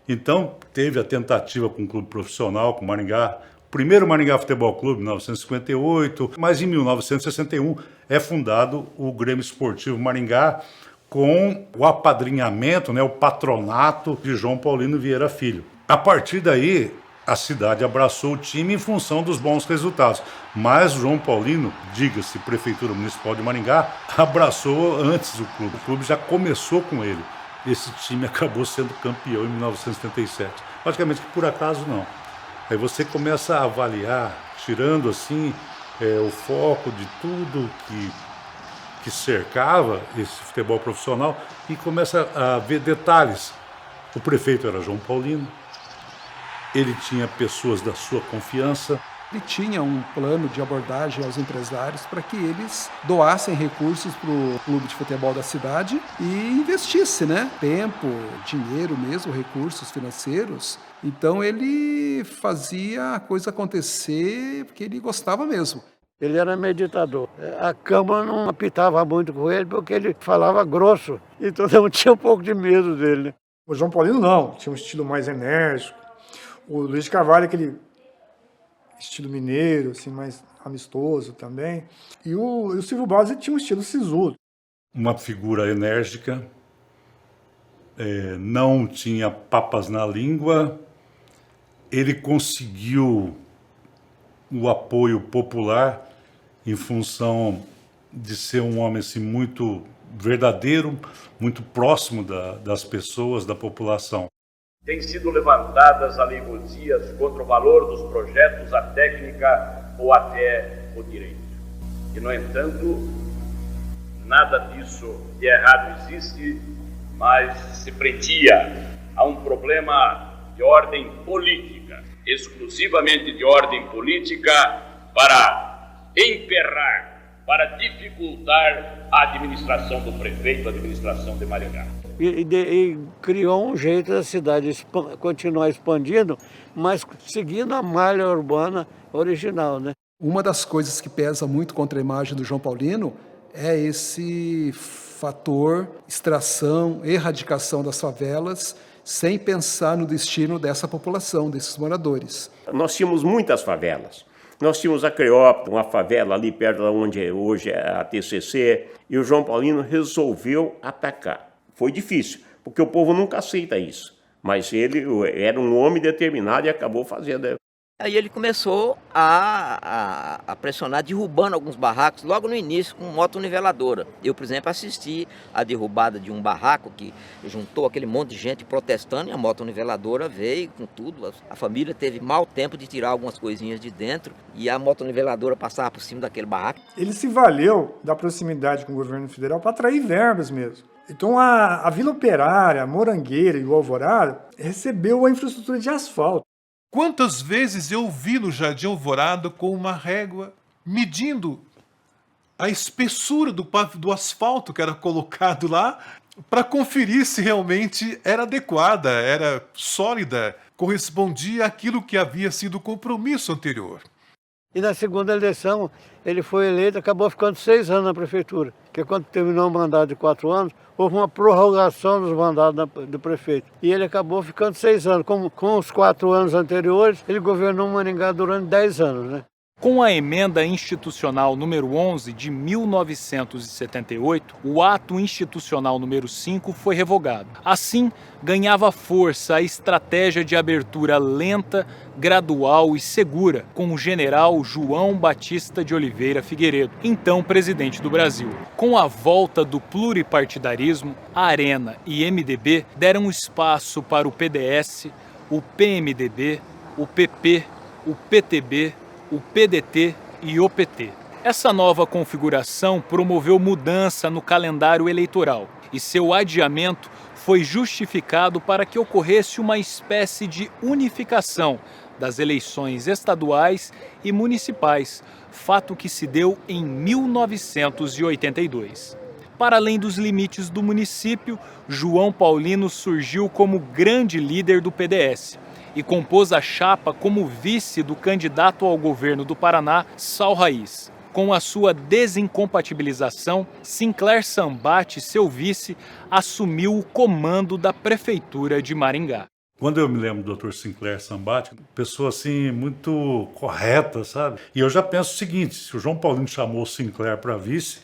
Então, teve a tentativa com um clube profissional, com o Maringá, o primeiro Maringá Futebol Clube, em 1958, mas em 1961 é fundado o Grêmio Esportivo Maringá, com o apadrinhamento, o patronato de João Paulino Vieira Filho. A partir daí, a cidade abraçou o time em função dos bons resultados. Mas João Paulino, diga-se, Prefeitura Municipal de Maringá, abraçou antes o clube. O clube já começou com ele. Esse time acabou sendo campeão em 1977. Praticamente que por acaso não. Aí você começa a avaliar, tirando assim o foco de tudo que cercava esse futebol profissional e começa a ver detalhes. O prefeito era João Paulino, ele tinha pessoas da sua confiança. Ele tinha um plano de abordagem aos empresários para que eles doassem recursos para o clube de futebol da cidade e investisse, tempo, dinheiro mesmo, recursos financeiros. Então ele fazia a coisa acontecer porque ele gostava mesmo. Ele era meditador. A Câmara não apitava muito com ele porque ele falava grosso. E todo mundo tinha um pouco de medo dele. O João Paulino não, tinha um estilo mais enérgico. O Luiz de Carvalho, aquele estilo mineiro, assim, mais amistoso também. E o Silvio Barros tinha um estilo sisudo. Uma figura enérgica, não tinha papas na língua. Ele conseguiu o apoio popular em função de ser um homem assim, muito verdadeiro, muito próximo das pessoas, da população. Têm sido levantadas alegorias contra o valor dos projetos, a técnica ou até o direito. E, no entanto, nada disso de errado existe, mas se prendia a um problema de ordem política, exclusivamente de ordem política, para emperrar, para dificultar a administração do prefeito, a administração de Maringá. E criou um jeito da cidade continuar expandindo, mas seguindo a malha urbana original, Uma das coisas que pesa muito contra a imagem do João Paulino é esse fator extração, erradicação das favelas, sem pensar no destino dessa população, desses moradores. Nós tínhamos muitas favelas. Nós tínhamos a Creópita, uma favela ali perto de onde hoje é a TCC, e o João Paulino resolveu atacar. Foi difícil, porque o povo nunca aceita isso. Mas ele era um homem determinado e acabou fazendo. Aí ele começou a pressionar, derrubando alguns barracos, logo no início, com motoniveladora. Eu, por exemplo, assisti a derrubada de um barraco que juntou aquele monte de gente protestando e a motoniveladora veio com tudo. A família teve mau tempo de tirar algumas coisinhas de dentro e a motoniveladora passava por cima daquele barraco. Ele se valeu da proximidade com o governo federal para atrair verbas mesmo. Então a Vila Operária, a Morangueira e o Alvorada recebeu a infraestrutura de asfalto. Quantas vezes eu vi no Jardim Alvorada com uma régua medindo a espessura do asfalto que era colocado lá para conferir se realmente era adequada, era sólida, correspondia àquilo que havia sido o compromisso anterior. E na segunda eleição ele foi eleito, acabou ficando 6 anos na prefeitura, porque quando terminou o mandato de 4 anos, houve uma prorrogação dos mandatos do prefeito. E ele acabou ficando 6 anos. Com os 4 anos anteriores, ele governou Maringá durante 10 anos, Com a emenda institucional número 11 de 1978, o ato institucional número 5 foi revogado. Assim, ganhava força a estratégia de abertura lenta, gradual e segura com o general João Batista de Oliveira Figueiredo, então presidente do Brasil. Com a volta do pluripartidarismo, a Arena e MDB deram espaço para o PDS, o PMDB, o PP, o PTB, o PDT e o PT. Essa nova configuração promoveu mudança no calendário eleitoral e seu adiamento foi justificado para que ocorresse uma espécie de unificação das eleições estaduais e municipais, fato que se deu em 1982. Para além dos limites do município, João Paulino surgiu como grande líder do PDS e compôs a chapa como vice do candidato ao governo do Paraná, Sal Raiz. Com a sua desincompatibilização, Sinclair Sambate, seu vice, assumiu o comando da prefeitura de Maringá. Quando eu me lembro do Dr. Sinclair Sambate, pessoa assim muito correta, sabe? E eu já penso o seguinte, se o João Paulino chamou o Sinclair para vice,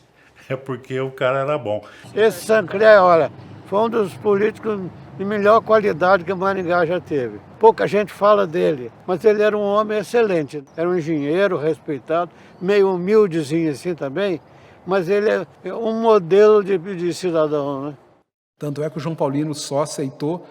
é porque o cara era bom. Esse Sinclair, olha, foi um dos políticos de melhor qualidade que Maringá já teve. Pouca gente fala dele, mas ele era um homem excelente. Era um engenheiro respeitado, meio humildezinho assim também, mas ele é um modelo de cidadão, né? Tanto é que o João Paulino só aceitou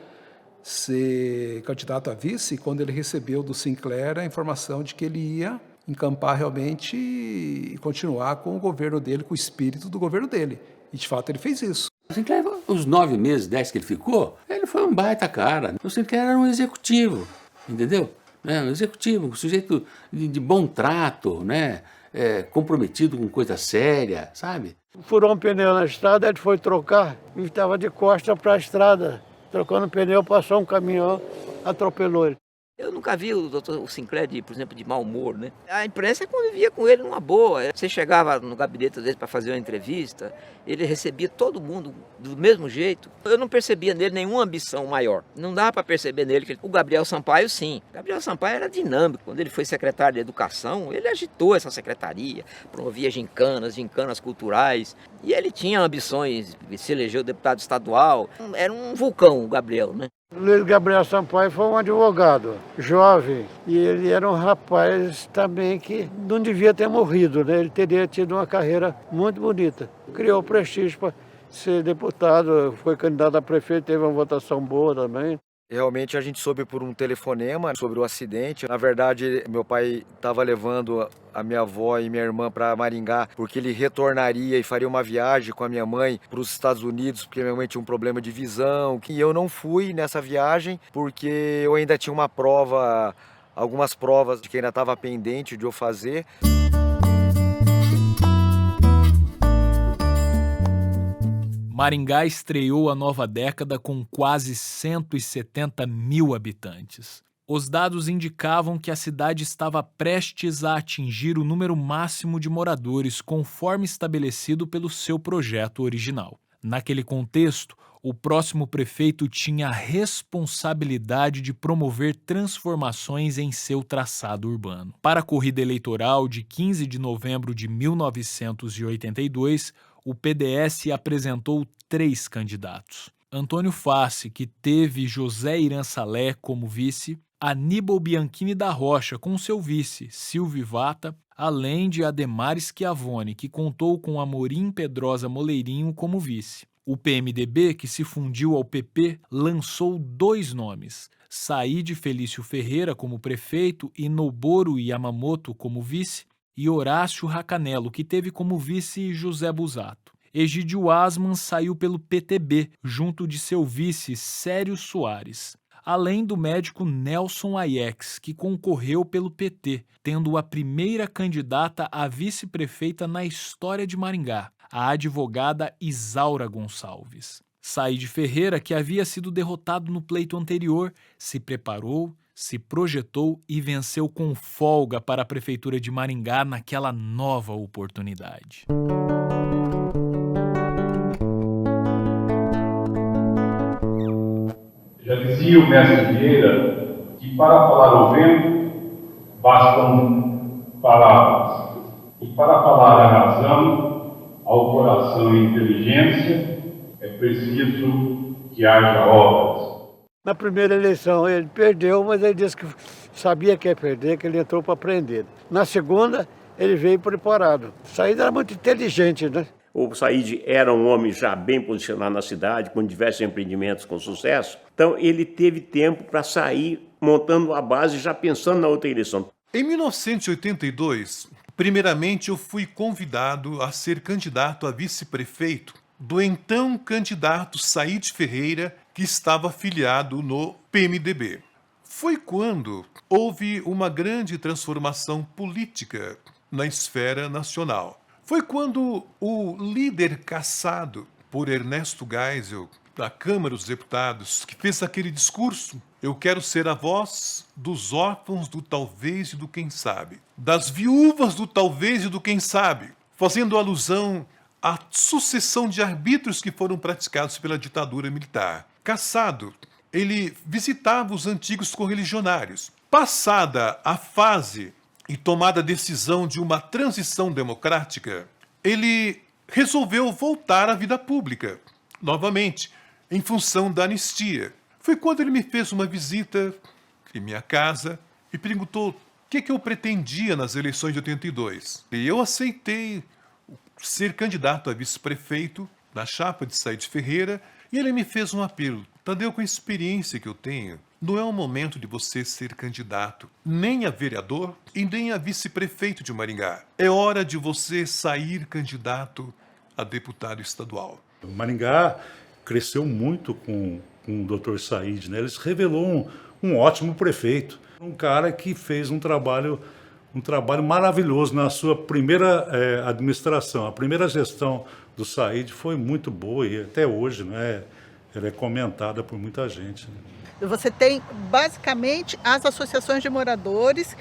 ser candidato a vice quando ele recebeu do Sinclair a informação de que ele ia encampar realmente e continuar com o governo dele, com o espírito do governo dele. E de fato ele fez isso. O Sinclair, os 9 meses, 10 que ele ficou, ele foi um baita cara. O Sinclair era um executivo, entendeu? Um executivo, um sujeito de bom trato, né? Comprometido com coisa séria, sabe? Furou um pneu na estrada, ele foi trocar e estava de costa para a estrada. Trocando pneu, passou um caminhão, atropelou ele. Eu nunca vi o doutor Sinclair, por exemplo, de mau humor, né? A imprensa convivia com ele numa boa. Você chegava no gabinete, às vezes, para fazer uma entrevista, ele recebia todo mundo do mesmo jeito. Eu não percebia nele nenhuma ambição maior. Não dá para perceber nele que o Gabriel Sampaio, sim. O Gabriel Sampaio era dinâmico. Quando ele foi secretário de Educação, ele agitou essa secretaria, promovia gincanas culturais. E ele tinha ambições, se elegeu deputado estadual. Era um vulcão, o Gabriel, né? Luiz Gabriel Sampaio foi um advogado jovem e ele era um rapaz também que não devia ter morrido, né? Ele teria tido uma carreira muito bonita. Criou prestígio para ser deputado, foi candidato a prefeito, teve uma votação boa também. Realmente a gente soube por um telefonema sobre o acidente. Na verdade, meu pai estava levando a minha avó e minha irmã para Maringá porque ele retornaria e faria uma viagem com a minha mãe para os Estados Unidos porque minha mãe tinha um problema de visão. E eu não fui nessa viagem porque eu ainda tinha uma prova, algumas provas que ainda estava pendente de eu fazer. Maringá estreou a nova década com quase 170 mil habitantes. Os dados indicavam que a cidade estava prestes a atingir o número máximo de moradores conforme estabelecido pelo seu projeto original. Naquele contexto, o próximo prefeito tinha a responsabilidade de promover transformações em seu traçado urbano. Para a corrida eleitoral de 15 de novembro de 1982, o PDS apresentou 3 candidatos. Antônio Fassi, que teve José Irã Salé como vice, Aníbal Bianchini da Rocha com seu vice, Silvio Vata, além de Ademar Schiavone, que contou com Amorim Pedrosa Moleirinho como vice. O PMDB, que se fundiu ao PP, lançou 2 nomes, Saíde Felício Ferreira como prefeito e Noboru Yamamoto como vice, e Horácio Racanello, que teve como vice José Busato. Egídio Asman saiu pelo PTB, junto de seu vice Cério Soares, além do médico Nelson Aiex, que concorreu pelo PT, tendo a primeira candidata a vice-prefeita na história de Maringá, a advogada Isaura Gonçalves. Saíde Ferreira, que havia sido derrotado no pleito anterior, se preparou, se projetou e venceu com folga para a Prefeitura de Maringá naquela nova oportunidade. Já dizia o mestre Vieira que para falar ao vento bastam palavras, e para falar à razão, ao coração e inteligência, é preciso que haja obras. Na primeira eleição ele perdeu, mas ele disse que sabia que ia perder, que ele entrou para aprender. Na segunda, ele veio preparado. Saíde era muito inteligente, né? O Saíde era um homem já bem posicionado na cidade, com diversos empreendimentos com sucesso. Então ele teve tempo para sair montando a base, já pensando na outra eleição. Em 1982, primeiramente eu fui convidado a ser candidato a vice-prefeito do então candidato Saíde Ferreira, que estava afiliado no PMDB. Foi quando houve uma grande transformação política na esfera nacional. Foi quando o líder caçado por Ernesto Geisel da Câmara dos Deputados, que fez aquele discurso: eu quero ser a voz dos órfãos do talvez e do quem sabe, das viúvas do talvez e do quem sabe, fazendo alusão à sucessão de arbítrios que foram praticados pela ditadura militar. Cassado, ele visitava os antigos correligionários. Passada a fase e tomada a decisão de uma transição democrática, ele resolveu voltar à vida pública, novamente, em função da anistia. Foi quando ele me fez uma visita em minha casa e perguntou o que eu pretendia nas eleições de 82. E eu aceitei ser candidato a vice-prefeito na chapa de Saíde Ferreira, e ele me fez um apelo: Tadeu, com a experiência que eu tenho, não é o momento de você ser candidato nem a vereador e nem a vice-prefeito de Maringá. É hora de você sair candidato a deputado estadual. Maringá cresceu muito com o Dr. Saíde, né? Ele se revelou um ótimo prefeito, um cara que fez um trabalho maravilhoso na sua primeira administração. A primeira gestão do Saíde foi muito boa e até hoje, né, ela é comentada por muita gente, né? Você tem, basicamente, as associações de moradores,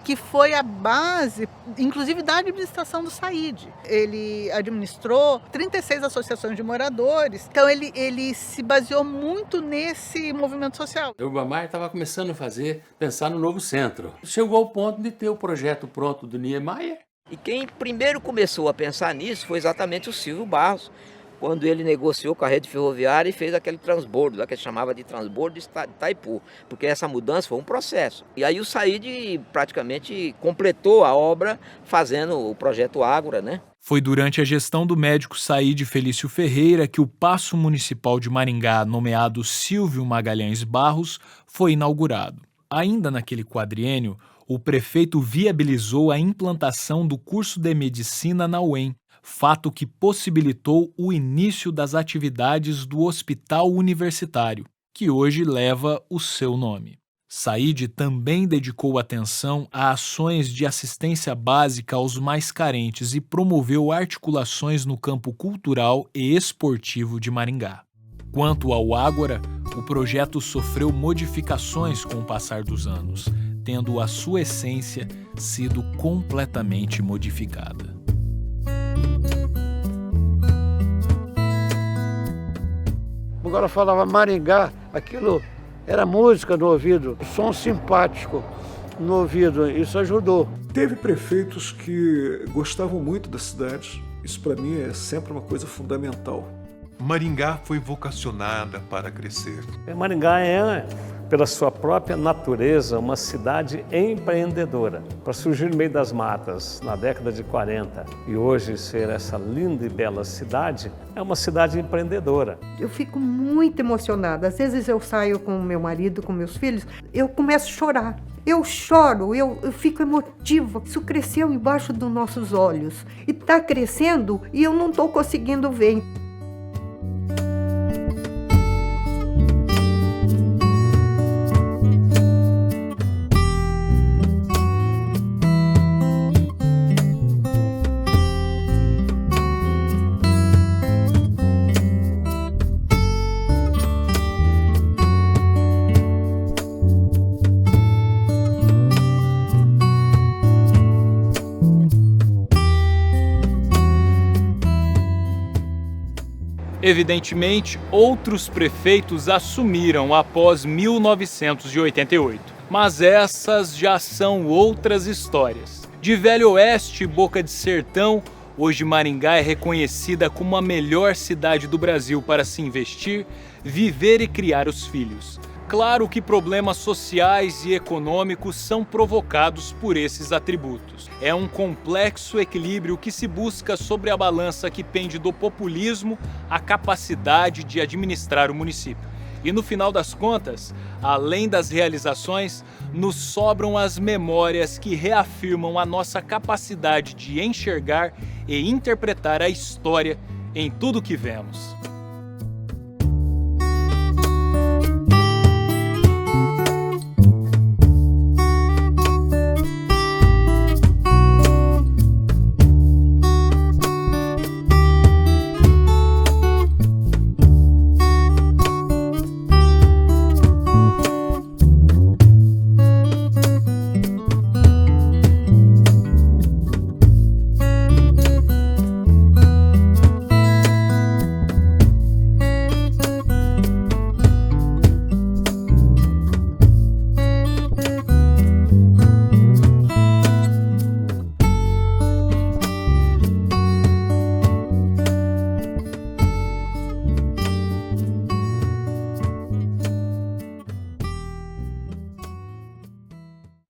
que foi a base, inclusive, da administração do Saíde. Ele administrou 36 associações de moradores, então ele se baseou muito nesse movimento social. O Ribamar estava começando a pensar no novo centro. Chegou ao ponto de ter o projeto pronto do Niemeyer. E quem primeiro começou a pensar nisso foi exatamente o Silvio Barros, quando ele negociou com a rede ferroviária e fez aquele transbordo, que ele chamava de transbordo de Itaipu, porque essa mudança foi um processo. E aí o Saíde praticamente completou a obra fazendo o projeto Ágora, né? Foi durante a gestão do médico Saíde Felício Ferreira que o Paço Municipal de Maringá, nomeado Silvio Magalhães Barros, foi inaugurado. Ainda naquele quadriênio, o prefeito viabilizou a implantação do curso de medicina na UEM, fato que possibilitou o início das atividades do Hospital Universitário, que hoje leva o seu nome. Saíde também dedicou atenção a ações de assistência básica aos mais carentes e promoveu articulações no campo cultural e esportivo de Maringá. Quanto ao Ágora, o projeto sofreu modificações com o passar dos anos, tendo a sua essência sido completamente modificada. Agora falava Maringá, aquilo era música no ouvido, som simpático no ouvido, isso ajudou. Teve prefeitos que gostavam muito da cidade, isso para mim é sempre uma coisa fundamental. Maringá foi vocacionada para crescer. Maringá é, pela sua própria natureza, uma cidade empreendedora. Para surgir no meio das matas na década de 40 e hoje ser essa linda e bela cidade, é uma cidade empreendedora. Eu fico muito emocionada. Às vezes eu saio com o meu marido, com meus filhos, eu começo a chorar. Eu choro, eu fico emotiva. Isso cresceu embaixo dos nossos olhos. E está crescendo e eu não estou conseguindo ver. Evidentemente, outros prefeitos assumiram após 1988, mas essas já são outras histórias. De Velho Oeste, Boca de Sertão, hoje Maringá é reconhecida como a melhor cidade do Brasil para se investir, viver e criar os filhos. Claro que problemas sociais e econômicos são provocados por esses atributos. É um complexo equilíbrio que se busca sobre a balança que pende do populismo à capacidade de administrar o município. E no final das contas, além das realizações, nos sobram as memórias que reafirmam a nossa capacidade de enxergar e interpretar a história em tudo que vemos.